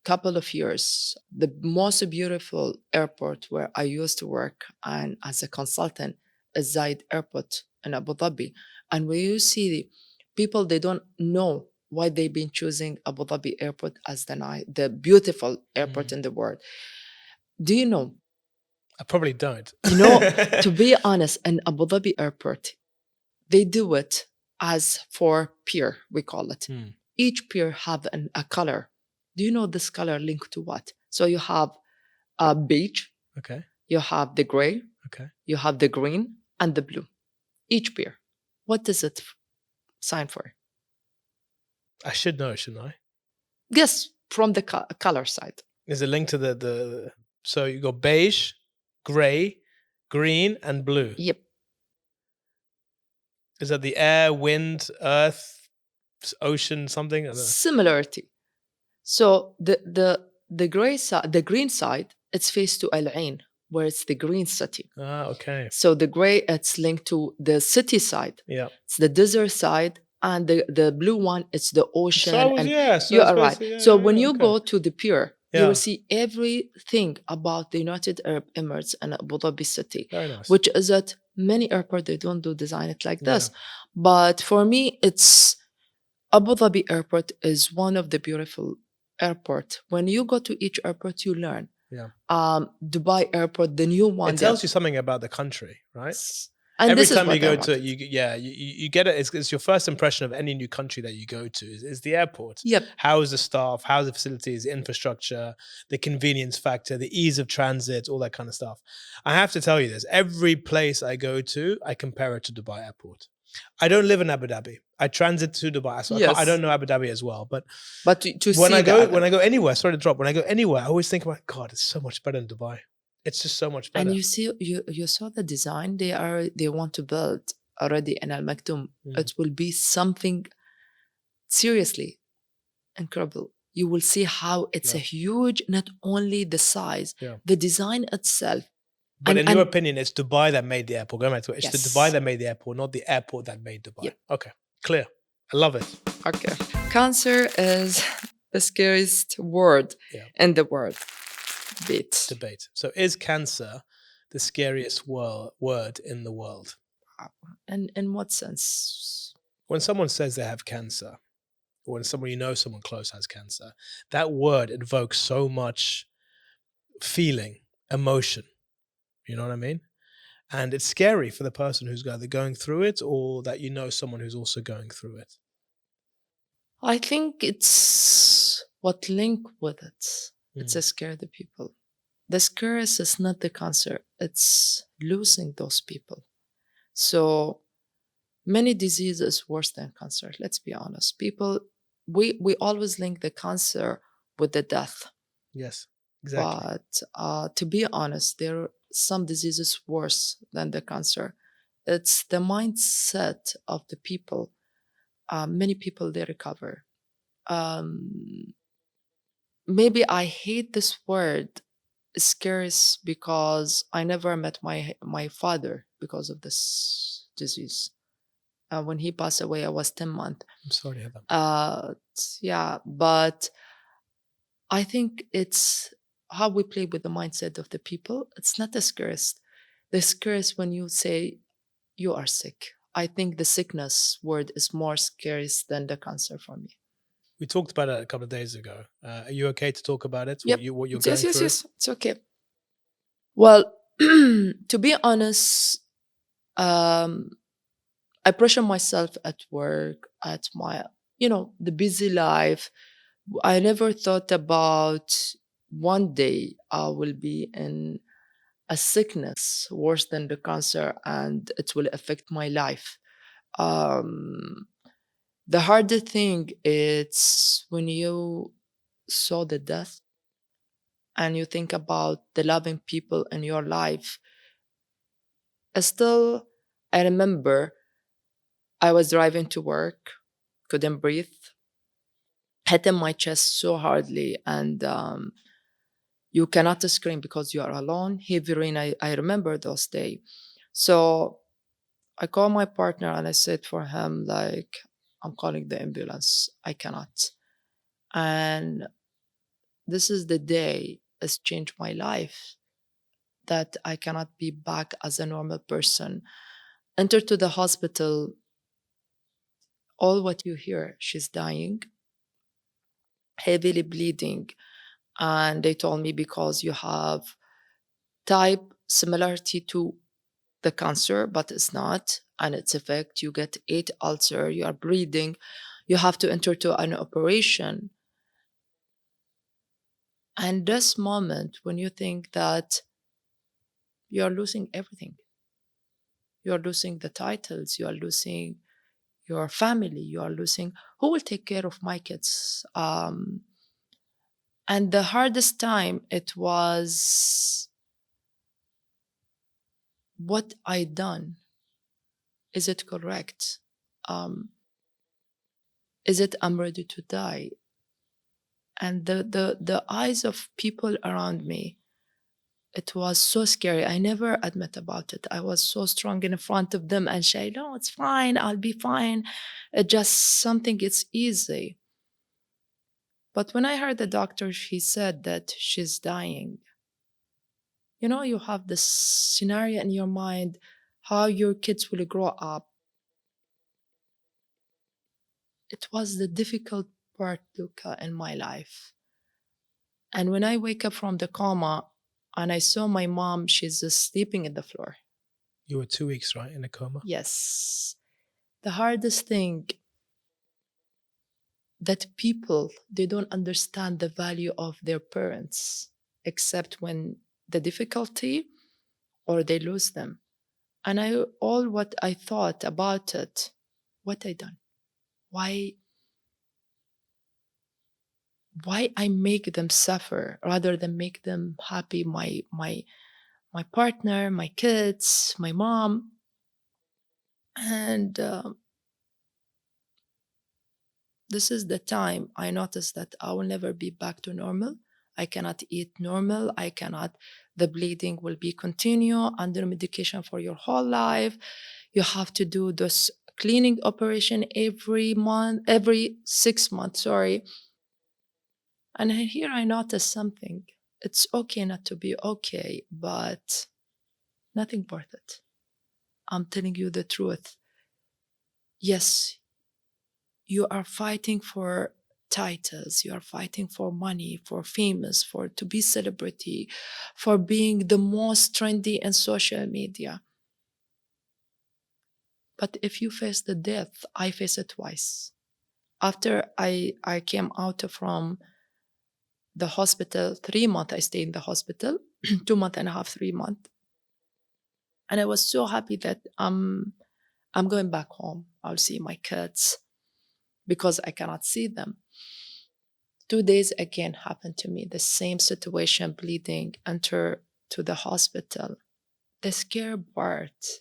couple of years, the most beautiful airport where I used to work and as a consultant is Zayed Airport in Abu Dhabi. And when you see the people, they don't know why they've been choosing Abu Dhabi Airport as the beautiful airport in the world. Do you know? I probably don't. To be honest, in Abu Dhabi Airport, they do it as for pier, we call it. Each pier have a color. Do you know this color linked to what? So you have a beige, okay. You have the gray, okay. You have the green and the blue. Each pier. What does it sign for? I should know, shouldn't I? Yes, from the color side. Is it linked to the so you got beige, gray, green, and blue? Yep. Is that the air, wind, earth, ocean, something? I don't know. Similarity. So the gray side, the green side, it's faced to Al Ain, where it's the green city. Okay. So the gray, it's linked to the city side. Yeah. It's the desert side, and the blue one, it's the ocean. So you are right. So when you go to the pier, you will see everything about the United Arab Emirates and Abu Dhabi city. Very nice. Which is that many airports, they don't do design it like this. But for me, it's Abu Dhabi Airport is one of the beautiful airport. When you go to each airport, you learn. Dubai Airport, the new one. It tells you something about the country, right? And every this time is you go to it, you get it. It's your first impression of any new country that you go to is the airport. Yep. How is the staff? How are the facilities, the infrastructure, the convenience factor, the ease of transit, all that kind of stuff. I have to tell you this: every place I go to, I compare it to Dubai Airport. I don't live in Abu Dhabi. I transit to Dubai, so I don't know Abu Dhabi as well. But when I go anywhere, sorry to drop. When I go anywhere, I always think about, God, it's so much better than Dubai. It's just so much better. And you see, you saw the design they want to build already in Al Maktoum. It will be something seriously incredible. You will see how it's a huge, not only the size, the design itself. But in your opinion, it's Dubai that made the airport. Going back to it, it's the Dubai that made the airport, not the airport that made Dubai. Yep. Okay, clear. I love it. Okay. Cancer is the scariest word in the world. Debate. So is cancer the scariest word in the world? And in what sense? When someone says they have cancer, or when someone close has cancer, that word invokes so much feeling, emotion. You know what I mean? And it's scary for the person who's either going through it or that you know someone who's also going through it. I think it's what linked with it. It's a scare the people. The scariest is not the cancer. It's losing those people. So many diseases worse than cancer. Let's be honest. People, we always link the cancer with the death. Yes, exactly. But to be honest, there are some diseases worse than the cancer. It's the mindset of the people. Many people, they recover. Maybe I hate this word, scariest, because I never met my father because of this disease. When he passed away, I was 10 months. I'm sorry to hear that. But I think it's how we play with the mindset of the people. It's not the scariest. The scariest when you say you are sick. I think the sickness word is more scariest than the cancer for me. We talked about it a couple of days ago. Are you okay to talk about it? Yep. What you're going through? Yes. It's okay. Well, to be honest, I pressure myself at work, at my, the busy life. I never thought about one day I will be in a sickness worse than the cancer and it will affect my life. The harder thing is when you saw the death and you think about the loving people in your life. I remember I was driving to work couldn't breathe, hitting my chest so hardly, and you cannot scream because you are alone. Heavy rain, I remember those days. So I called my partner and I said for him, like, I'm calling the ambulance. I cannot. And this is the day has changed my life, that I cannot be back as a normal person. Enter to the hospital, all what you hear, she's dying, heavily bleeding. And they told me because you have type similarity to the cancer, but it's not, and it's effect. You get 8 ulcer, you are bleeding, you have to enter to an operation. And this moment when you think that you are losing everything, you are losing the titles, you are losing your family, you are losing who will take care of my kids. And the hardest time, it was what I done. Is it correct? Is it I'm ready to die? And the eyes of people around me, it was so scary. I never admit about it. I was so strong in front of them and say, no, it's fine, I'll be fine. It just something, it's easy. But when I heard the doctor, she said that she's dying. You know, you have this scenario in your mind, how your kids will grow up. It was the difficult part, Luca, in my life. And when I wake up from the coma and I saw my mom, she's just sleeping in the floor. You were 2 weeks, right, in a coma? Yes. The hardest thing, that people, they don't understand the value of their parents, except when the difficulty or they lose them. And all what I thought about it, what I done, why I make them suffer rather than make them happy, my partner, my kids, my mom. And this is the time I noticed that I will never be back to normal. I cannot eat normal. The bleeding will be continue under medication for your whole life. You have to do this cleaning operation every 6 months, sorry. And here I noticed something. It's okay not to be okay, but nothing worth it. I'm telling you the truth. Yes, you are fighting for titles, you are fighting for money, for famous, for to be celebrity, for being the most trendy in social media. But if you face the death, I face it twice. After I came out from the hospital, 3 months I stayed in the hospital, 2 months and a half, 3 months. And I was so happy that I'm going back home. I'll see my kids because I cannot see them. 2 days again happened to me, the same situation, bleeding, enter to the hospital. The scary part,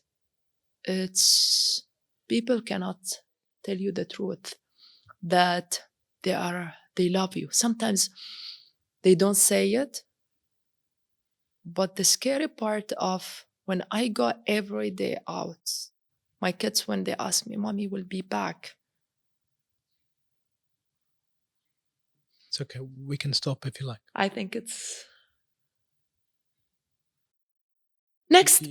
it's people cannot tell you the truth, that they love you. Sometimes they don't say it, but the scary part of when I go every day out, my kids, when they ask me, Mommy, will be back. It's okay. We can stop if you like. I think it's next.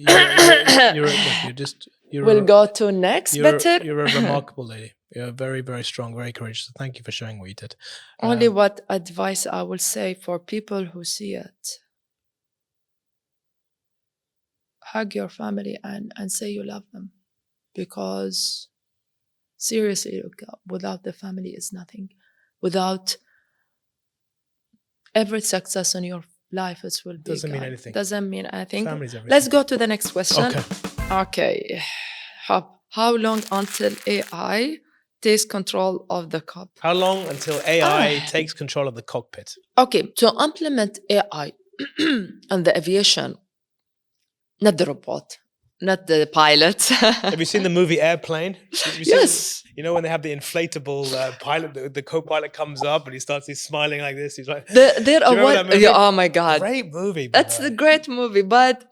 We'll go to next. You're a remarkable lady. You're very, very strong, very courageous. So thank you for sharing what you did. Only what advice I will say for people who see it. Hug your family and say you love them. Because seriously, without the family is nothing. Without every success in your life, it will be doesn't mean anything. Doesn't mean anything. Family's everything. Let's go to the next question. Okay. How long until AI takes control of the cockpit? How long until AI takes control of the cockpit? Okay, to implement AI and the aviation, not the robot, not the pilot. Have you seen the movie Airplane? Have you seen Yes. You know when they have the inflatable pilot, the co-pilot comes up and he's smiling like this. He's like, There Do you are remember that one. movie? Yeah, oh my God. Great movie. by That's the a way. great movie. But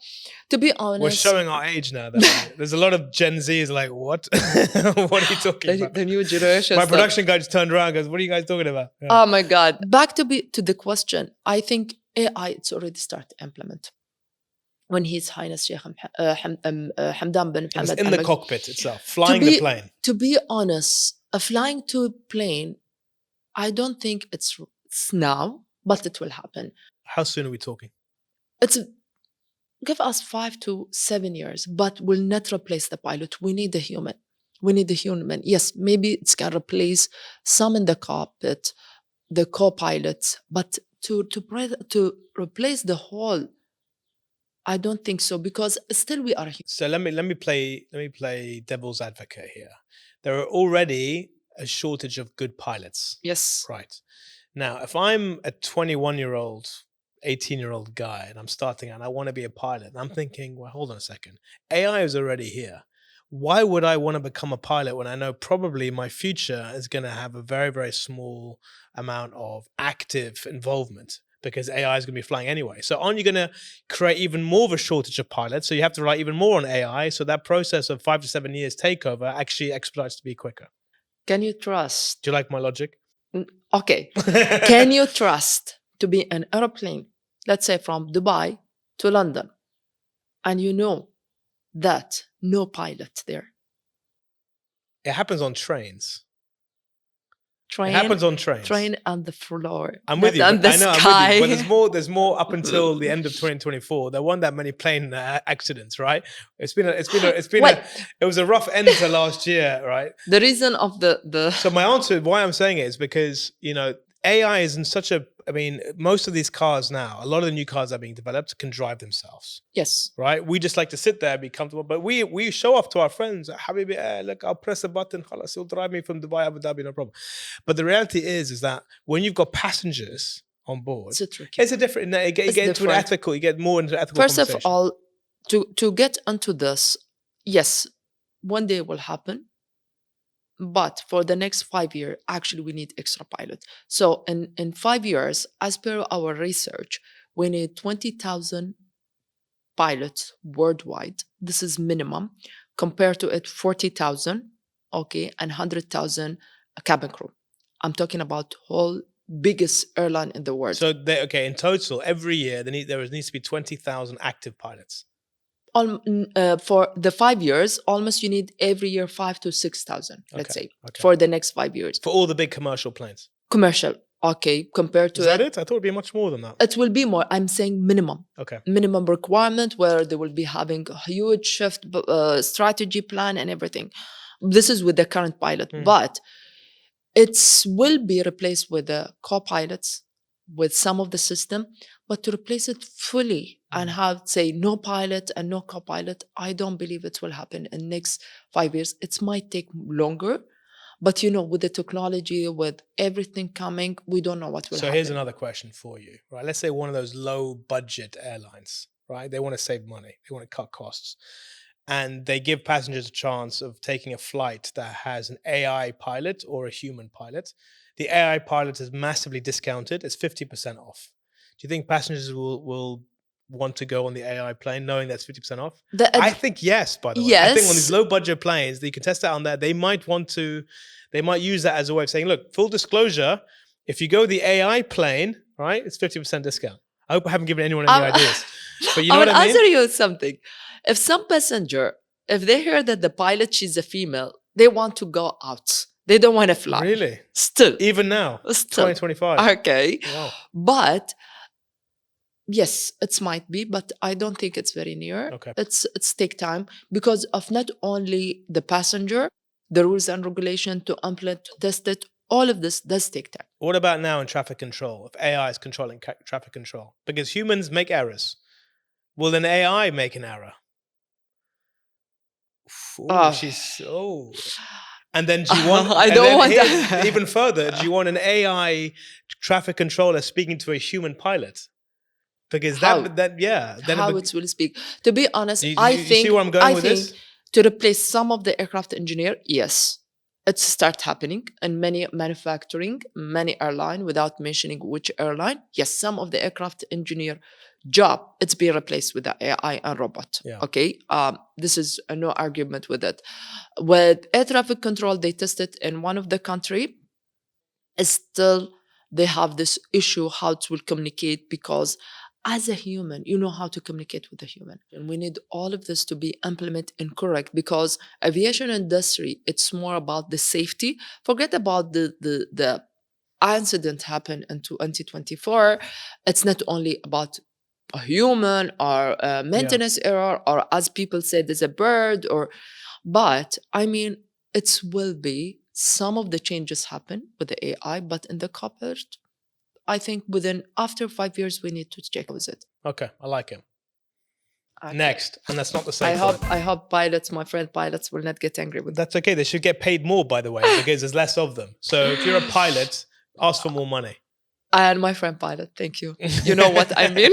to be honest, We're showing our age now. There's a lot of Gen Zs like, what? What are you talking about? the new generation. My stuff. production guy just turned around and goes, what are you guys talking about? Yeah. Oh my God. Back to the question. I think AI, it's already started to implement. When His Highness Sheikh Hamdan bin It was Hamad in the Al cockpit itself, flying the plane. To be honest, flying to a plane, I don't think it's now, but it will happen. How soon are we talking? It's give us 5 to 7 years, but will not replace the pilot. We need the human. We need the human. Yes, maybe it's gonna replace some in the cockpit, the co-pilots, but to replace the whole, I don't think so, because still we are human. So let me play devil's advocate here. There are already a shortage of good pilots. Yes. Right. Now, if I'm a 21-year-old, 18-year-old guy and I'm starting out and I want to be a pilot, and I'm thinking, well, hold on a second. AI is already here. Why would I want to become a pilot when I know probably my future is going to have a very, very small amount of active involvement? Because AI is going to be flying anyway. So aren't you going to create even more of a shortage of pilots? So you have to rely even more on AI. So that process of 5 to 7 years takeover actually expedites to be quicker. Can you trust? Do you like my logic? Okay. Can you trust to be an airplane, let's say from Dubai to London, and you know that no pilot there? It happens on trains. Train, it happens on trains. Train on the floor. I'm with you. On the I know, sky. I'm with you. But there's more up until the end of 2024. There weren't that many plane accidents, right? It was a rough end to last year, right? The reason of the So my answer, why I'm saying it, is because AI is in such a. I mean, most of these cars now, a lot of the new cars that are being developed can drive themselves. Yes. Right? We just like to sit there, be comfortable. But we show off to our friends, Habibi, look, I'll press a button, khalas, he'll drive me from Dubai, Abu Dhabi, no problem. But the reality is that when you've got passengers on board, it's a different, you get into an ethical, you get more into ethical First conversation. of all, to get into this, yes, one day will happen. But for the next 5 years, actually, we need extra pilots. So in 5 years, as per our research, we need 20,000 pilots worldwide. This is minimum. Compared to it, 40,000, okay, and 100,000 cabin crew. I'm talking about whole biggest airline in the world. So in total, every year there needs to be 20,000 active pilots. For the 5 years, almost you need every year 5,000 to 6,000, let's say, for the next 5 years. For all the big commercial planes? Commercial, okay, compared to Is that it? I thought it would be much more than that. It will be more. I'm saying minimum. Okay. Minimum requirement where they will be having a huge shift strategy plan and everything. This is with the current pilot, but it will be replaced with the co-pilots, with some of the system, but to replace it fully and have, say, no pilot and no co-pilot, I don't believe it will happen in next 5 years. It might take longer, but with the technology, with everything coming, we don't know what will happen. So here's another question for you, right? Let's say one of those low budget airlines, right? They want to save money. They want to cut costs. And they give passengers a chance of taking a flight that has an AI pilot or a human pilot. The AI pilot is massively discounted. It's 50% off. Do you think passengers will want to go on the AI plane knowing that's 50% off? I think yes, by the way. Yes. I think on these low budget planes, you can test it on there. They might use that as a way of saying, look, full disclosure, if you go the AI plane, right, it's 50% discount. I hope I haven't given anyone any ideas. But you know what I mean? I will answer you something. If some passenger, if they hear that the pilot, she's a female, they want to go out. They don't want to fly. Really? Still. Even now? Still. 2025? Okay. Wow. But yes, it might be, but I don't think it's very near. Okay. It's take time because of not only the passenger, the rules and regulation to implement, to test it, all of this does take time. What about now in traffic control? If AI is controlling traffic control? Because humans make errors. Will an AI make an error? And then do you want? I don't want that. Even further, do you want an AI traffic controller speaking to a human pilot? Because How? then How it will speak. To be honest, you I see think where I'm going with this? to replace some of the aircraft engineer, yes, it's start happening in many manufacturing, many airline. Without mentioning which airline, yes, some of the aircraft engineer job it's being replaced with the AI and robot. Yeah. Okay, this is no argument with it. With air traffic control, they tested in one of the country. Still, they have this issue how to communicate because as a human, you know how to communicate with a human. And we need all of this to be implemented and correct because aviation industry, it's more about the safety. Forget about the incident happened in 2024. It's not only about a human or a maintenance error or as people say there's a bird or but I mean it will be some of the changes happen with the AI, but in the cockpit, I think within after 5 years we need to check with it. Okay, I like it. Okay. Next, and that's not the same. I hope pilots, my friend pilots, will not get angry with That's okay. They should get paid more, by the way, because there's less of them. So if you're a pilot, ask for more money. And my friend pilot, thank you. You know what I mean?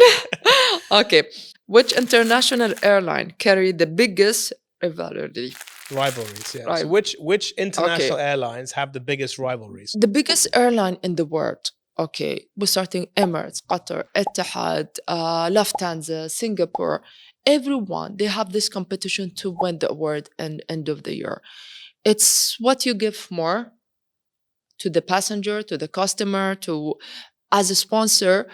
Okay. Which international airline carried the biggest rivalry? Rivalries, yeah. Right. So which international airlines have the biggest rivalries? The biggest airline in the world. Okay, we're starting Emirates, Qatar, Etihad, Lufthansa, Singapore. Everyone, they have this competition to win the award and end of the year. It's what you give more to the passenger, to the customer, to as a sponsor,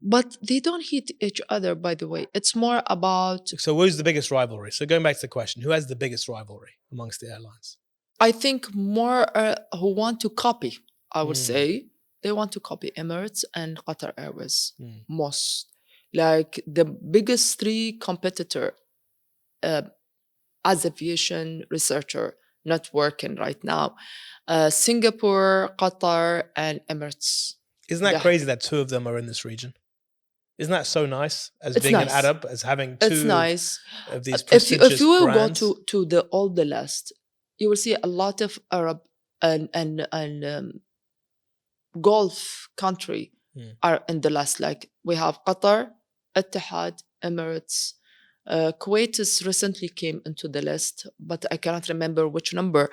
but they don't hit each other, by the way. It's more about, So who's the biggest rivalry? So going back to the question, who has the biggest rivalry amongst the airlines? I think more who want to copy, I would say. They want to copy Emirates and Qatar Airways most. Like the biggest three competitor as aviation researcher, not working right now. Singapore, Qatar, and Emirates. Isn't that crazy that two of them are in this region? Isn't that so nice as It's being nice. an Arab, as having two It's nice. of these prestigious if you will brands? go to the all the list, you will see a lot of Arab and Gulf country are in the list. Like we have Qatar, Etihad, Emirates. Kuwait is recently came into the list, but I cannot remember which number.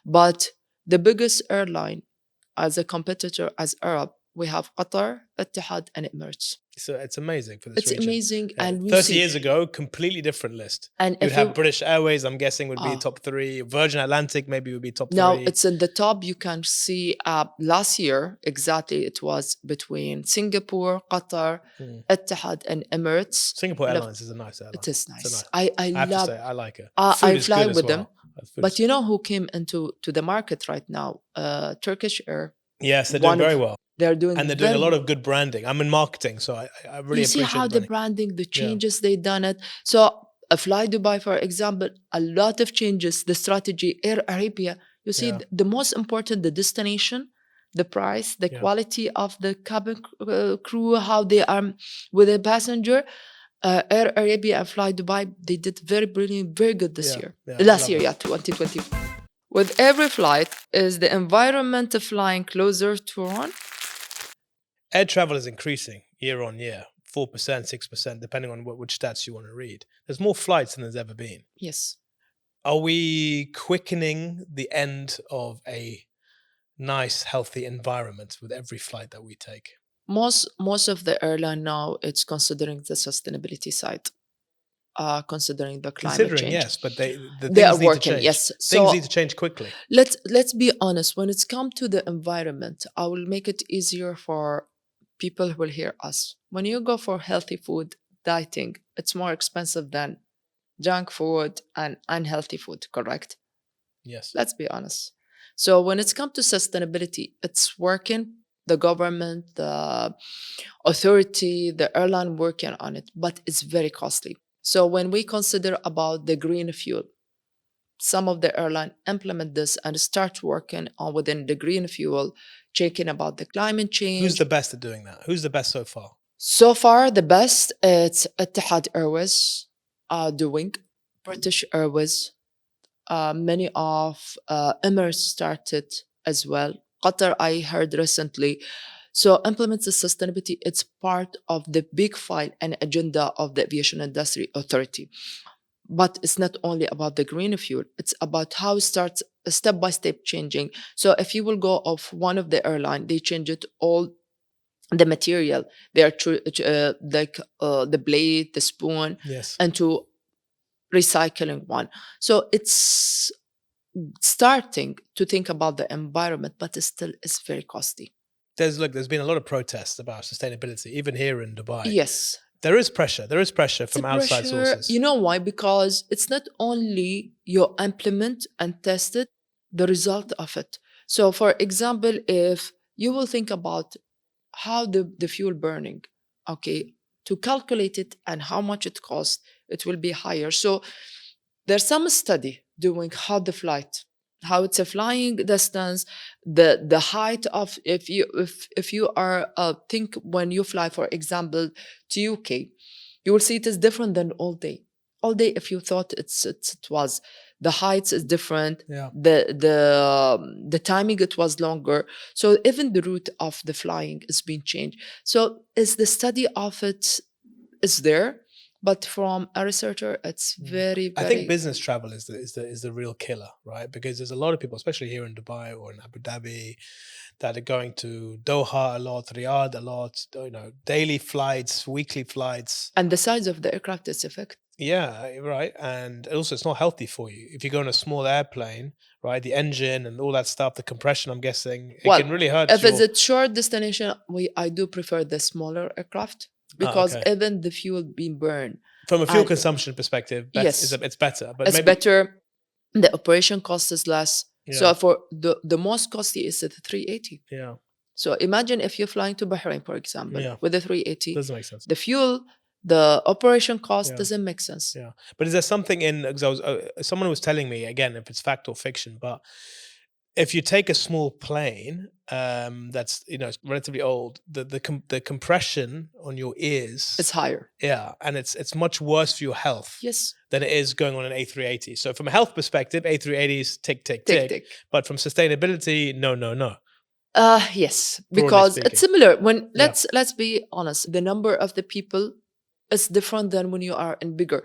But the biggest airline as a competitor as Arab, we have Qatar, Etihad, and Emirates. So it's amazing for this It's region. amazing. And we 30 see, years ago, completely different list. and You'd if have you, British Airways, I'm guessing, would be top three. Virgin Atlantic maybe would be top now three. it's in the top. You can see last year, exactly, it was between Singapore, Qatar, Etihad, and Emirates. Singapore Airlines is a nice airline. It is nice. It's I have love to say, I like it. I Food is fly good as with well. them. Food But is- you know who came into the market right now? Turkish Air. yes, they're doing very well. They're doing And they're doing a lot of good branding. I'm in marketing, so I really you see appreciate how the branding, the changes they done it. So Fly Dubai, for example, a lot of changes. The strategy, Air Arabia. You see, the most important, the destination, the price, the quality of the cabin crew, how they are with the passenger. Air Arabia and Fly Dubai, they did very brilliant, very good this year. Last year, 2020. With every flight, is the environment of flying closer to one? Air travel is increasing year on year, 4%, 6%, depending on which stats you want to read. There's more flights than there's ever been. Yes. Are we quickening the end of a nice, healthy environment with every flight that we take? Most of the airline now, it's considering the sustainability side, considering the climate change. Yes, but they are need working. to change. Yes, Things need to change quickly. Let's be honest. When it's come to the environment, I will make it easier for people who will hear us. When you go for healthy food, dieting, it's more expensive than junk food and unhealthy food, correct? Yes. Let's be honest. So when it's come to sustainability, it's working. The government, the authority, the airline working on it, but it's very costly. So when we consider about the green fuel, some of the airline implement this and start working on within the green fuel, checking about the climate change. Who's the best at doing that? Who's the best so far? So far, the best, it's Etihad Airways doing, British Airways. Many of Emirates started as well. Qatar, I heard recently, So implement the sustainability. It's part of the big file and agenda of the Aviation Industry Authority. But it's not only about the green fuel. It's about how it starts step by step changing. So if you will go off one of the airline, they change it all the material. They are the blade, the spoon, Yes. into recycling one. So it's starting to think about the environment, but it's very costly. There's been a lot of protests about sustainability, even here in Dubai. Yes. There is pressure. There is pressure from The outside pressure, sources. You know why? Because it's not only you implement and test it, the result of it. So for example, if you will think about how the fuel burning, okay, to calculate it and how much it costs, it will be higher. So there's some study doing how how it's a flying distance, the height of, if you are think when you fly, for example, to UK, you will see it is different than all day. All day, if you thought it was, the heights is different, Yeah. the timing, it was longer. So even the route of the flying is being changed. So is the study of it is there, but from a researcher, it's very, I very. think business travel is the real killer, right? Because there's a lot of people, especially here in Dubai or in Abu Dhabi, that are going to Doha a lot, Riyadh a lot, daily flights, weekly flights. And the size of the aircraft is affected. Yeah, right. And also it's not healthy for you. If you go on a small airplane, right, the engine and all that stuff, the compression, I'm guessing, it can really hurt. If it's a short destination, I do prefer the smaller aircraft, because okay. even the fuel being burned. From a fuel consumption perspective, yes, it's better. But it's better. The operation cost is less. Yeah. So for the most costly is the 380. Yeah. So imagine if you're flying to Bahrain, for example, with the 380. Doesn't make sense. The fuel, the operation cost doesn't make sense. Yeah. But is there something in, because someone was telling me, again, if it's fact or fiction, but if you take a small plane that's relatively old, the compression on your ears, it's higher. Yeah, and it's much worse for your health. Yes. Than it is going on an A380. So from a health perspective, A380s tick. But from sustainability, no. Yes, because it's similar. When let's be honest, the number of the people is different than when you are in bigger.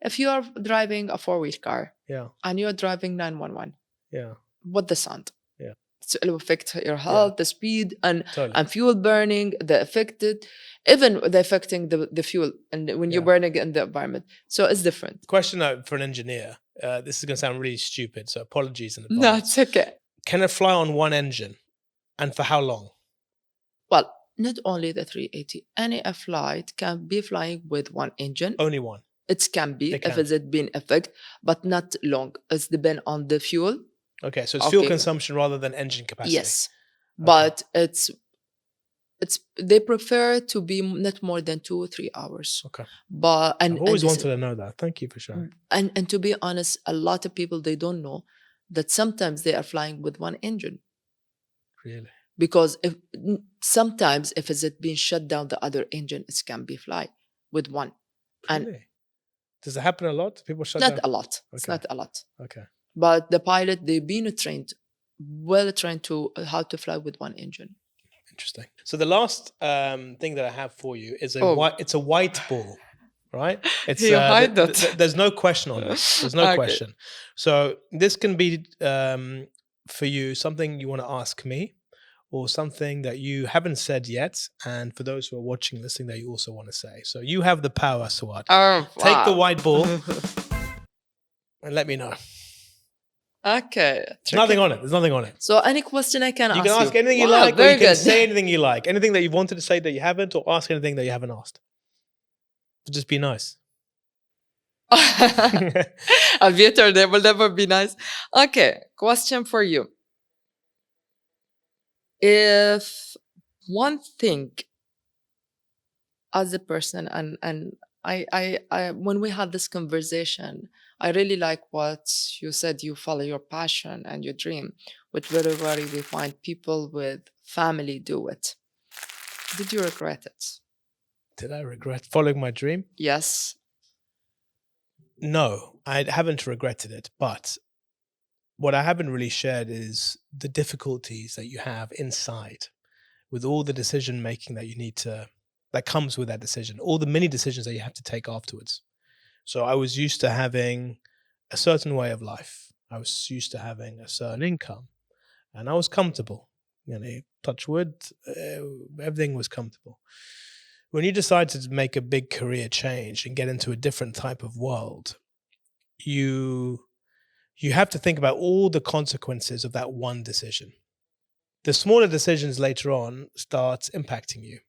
If you are driving a 4-wheel car, and you're driving 911. What the sound? It will affect your health, the speed, and fuel burning, the affected, even the affecting the fuel, and when you're burning in the environment. So it's different. Question for an engineer. This is going to sound really stupid, so apologies in advance. No, it's okay. Can it fly on one engine, and for how long? Well, not only the 380. Any flight can be flying with one engine. Only one. It can be if it's been affected, but not long. It's depend on the fuel. Okay, so it's fuel consumption rather than engine capacity. Yes, but it's they prefer to be not more than 2 or 3 hours. Okay, but I've always wanted to know that. Thank you for sharing. And to be honest, a lot of people, they don't know that sometimes they are flying with one engine. Really? Because sometimes if it's been shut down, the other engine, it can be fly with one. Really? And does it happen a lot? People shut down? Not a lot. Okay. It's not a lot. Okay. But the pilot, they've been well trained to how to fly with one engine. Interesting. So the last thing that I have for you is it's a white ball, right? It's you hide that. There's no question on this. There's no question. So this can be for you something you want to ask me, or something that you haven't said yet, and for those who are watching, listening, that you also want to say. So you have the power, Suaad. Oh, wow. Take the white ball and let me know. Okay. There's nothing on it. There's nothing on it. So any question I can ask you. You can ask anything you like, or you can say anything you like. Anything that you've wanted to say that you haven't, or ask anything that you haven't asked. Just be nice. Aviator, they will never be nice. Okay, question for you. If one thing as a person, and I when we had this conversation, I really like what you said. You follow your passion and your dream. With Rivalry, we find people with family do it. Did you regret it? Did I regret following my dream? Yes. No, I haven't regretted it. But what I haven't really shared is the difficulties that you have inside with all the decision making that comes with that decision, all the many decisions that you have to take afterwards. So I was used to having a certain way of life. I was used to having a certain income, and I was comfortable. Touch wood, everything was comfortable. When you decide to make a big career change and get into a different type of world, you have to think about all the consequences of that one decision. The smaller decisions later on start impacting you.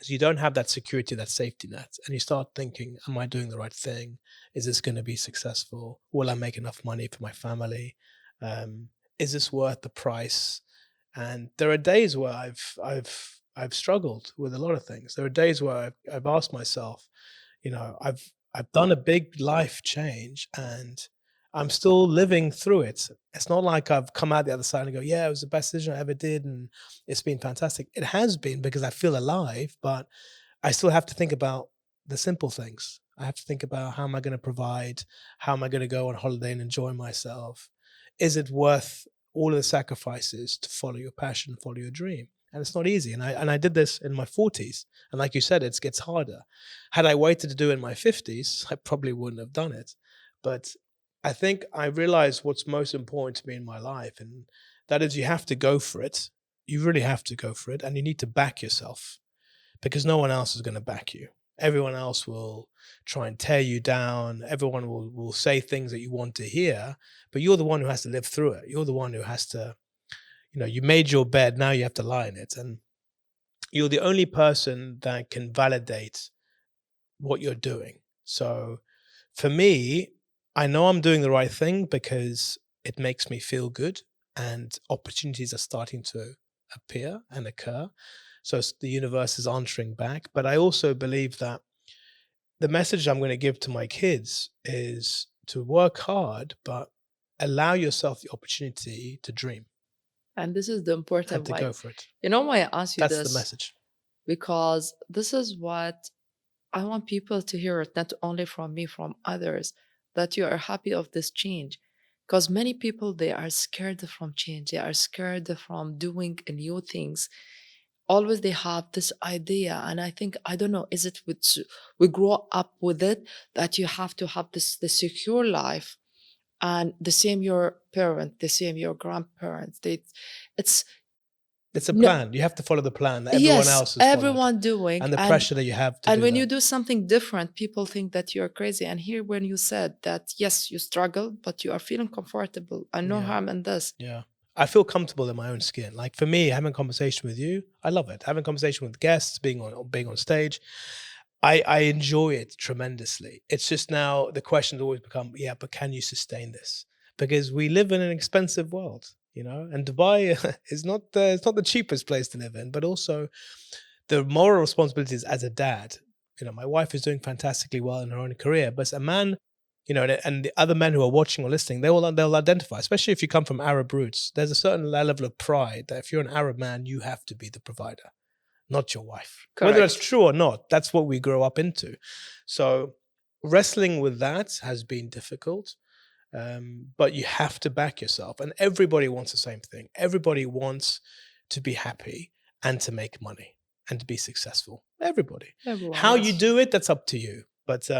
So you don't have that security, that safety net, and you start thinking, am I doing the right thing? Is this going to be successful? Will I make enough money for my family? Is this worth the price? And there are days where I've struggled with a lot of things. There are days where I've asked myself, I've done a big life change and I'm still living through it. It's not like I've come out the other side and go, yeah, it was the best decision I ever did and it's been fantastic. It has been because I feel alive, but I still have to think about the simple things. I have to think about, how am I going to provide? How am I going to go on holiday and enjoy myself? Is it worth all of the sacrifices to follow your passion, follow your dream? And it's not easy. And I did this in my 40s. And like you said, it gets harder. Had I waited to do it in my 50s, I probably wouldn't have done it. But I think I realized what's most important to me in my life. And that is, you have to go for it. You really have to go for it. And you need to back yourself, because no one else is going to back you. Everyone else will try and tear you down. Everyone will say things that you want to hear, but you're the one who has to live through it. You're the one who has to, you made your bed, now you have to lie in it. And you're the only person that can validate what you're doing. So for me, I know I'm doing the right thing because it makes me feel good and opportunities are starting to appear and occur. So the universe is answering back. But I also believe that the message I'm going to give to my kids is to work hard, but allow yourself the opportunity to dream And this is the important and to why. go for it. You know why I ask you That's this? the message. Because this is what I want people to hear it, not only from me, from others, that you are happy of this change. Because many people, they are scared from change. They are scared from doing new things. Always they have this idea. And I think, I don't know, is it we grow up with it that you have to have the secure life, and the same your parent, the same your grandparents. It's It's a no, plan. You have to follow the plan that everyone yes, else has followed. everyone doing, And the pressure that you have to and do when that. you do something different, people think that you're crazy. And here, when you said that, yes, you struggle, but you are feeling comfortable and no Yeah. harm in this. Yeah. I feel comfortable in my own skin. Like for me, having a conversation with you, I love it. Having a conversation with guests, being on stage, I enjoy it tremendously. It's just now the questions always become, yeah, but can you sustain this? Because we live in an expensive world, and Dubai is it's not the cheapest place to live in, but also the moral responsibilities as a dad. My wife is doing fantastically well in her own career, but as a man, and the other men who are watching or listening, they'll identify, especially if you come from Arab roots. There's a certain level of pride that if you're an Arab man, you have to be the provider, not your wife. Correct. Whether that's true or not, that's what we grow up into. So wrestling with that has been difficult, but you have to back yourself. And everybody wants the same thing. Everybody wants to be happy and to make money and to be successful. Everybody. Everyone How wants. you do it, that's up to you. But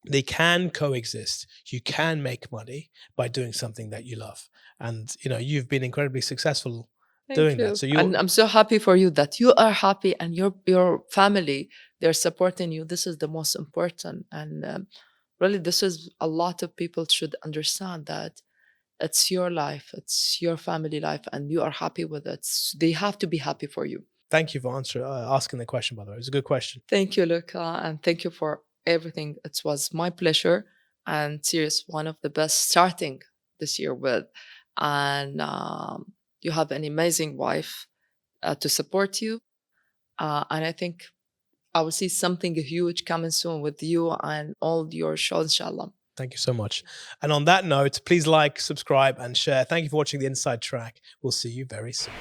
they can coexist. You can make money by doing something that you love. And, you've been incredibly successful doing that. So And I'm so happy for you that you are happy and your family, they're supporting you. This is the most important. And really, this is a lot of people should understand that it's your life, it's your family life, and you are happy with it. They have to be happy for you. Thank you for asking the question, by the way. It was a good question. Thank you, Luca, and thank you for everything. It was my pleasure, and serious, one of the best starting this year with. And you have an amazing wife to support you. And I think I will see something huge coming soon with you and all your shows, inshallah. Thank you so much. And on that note, please like, subscribe, and share. Thank you for watching the Inside Track. We'll see you very soon.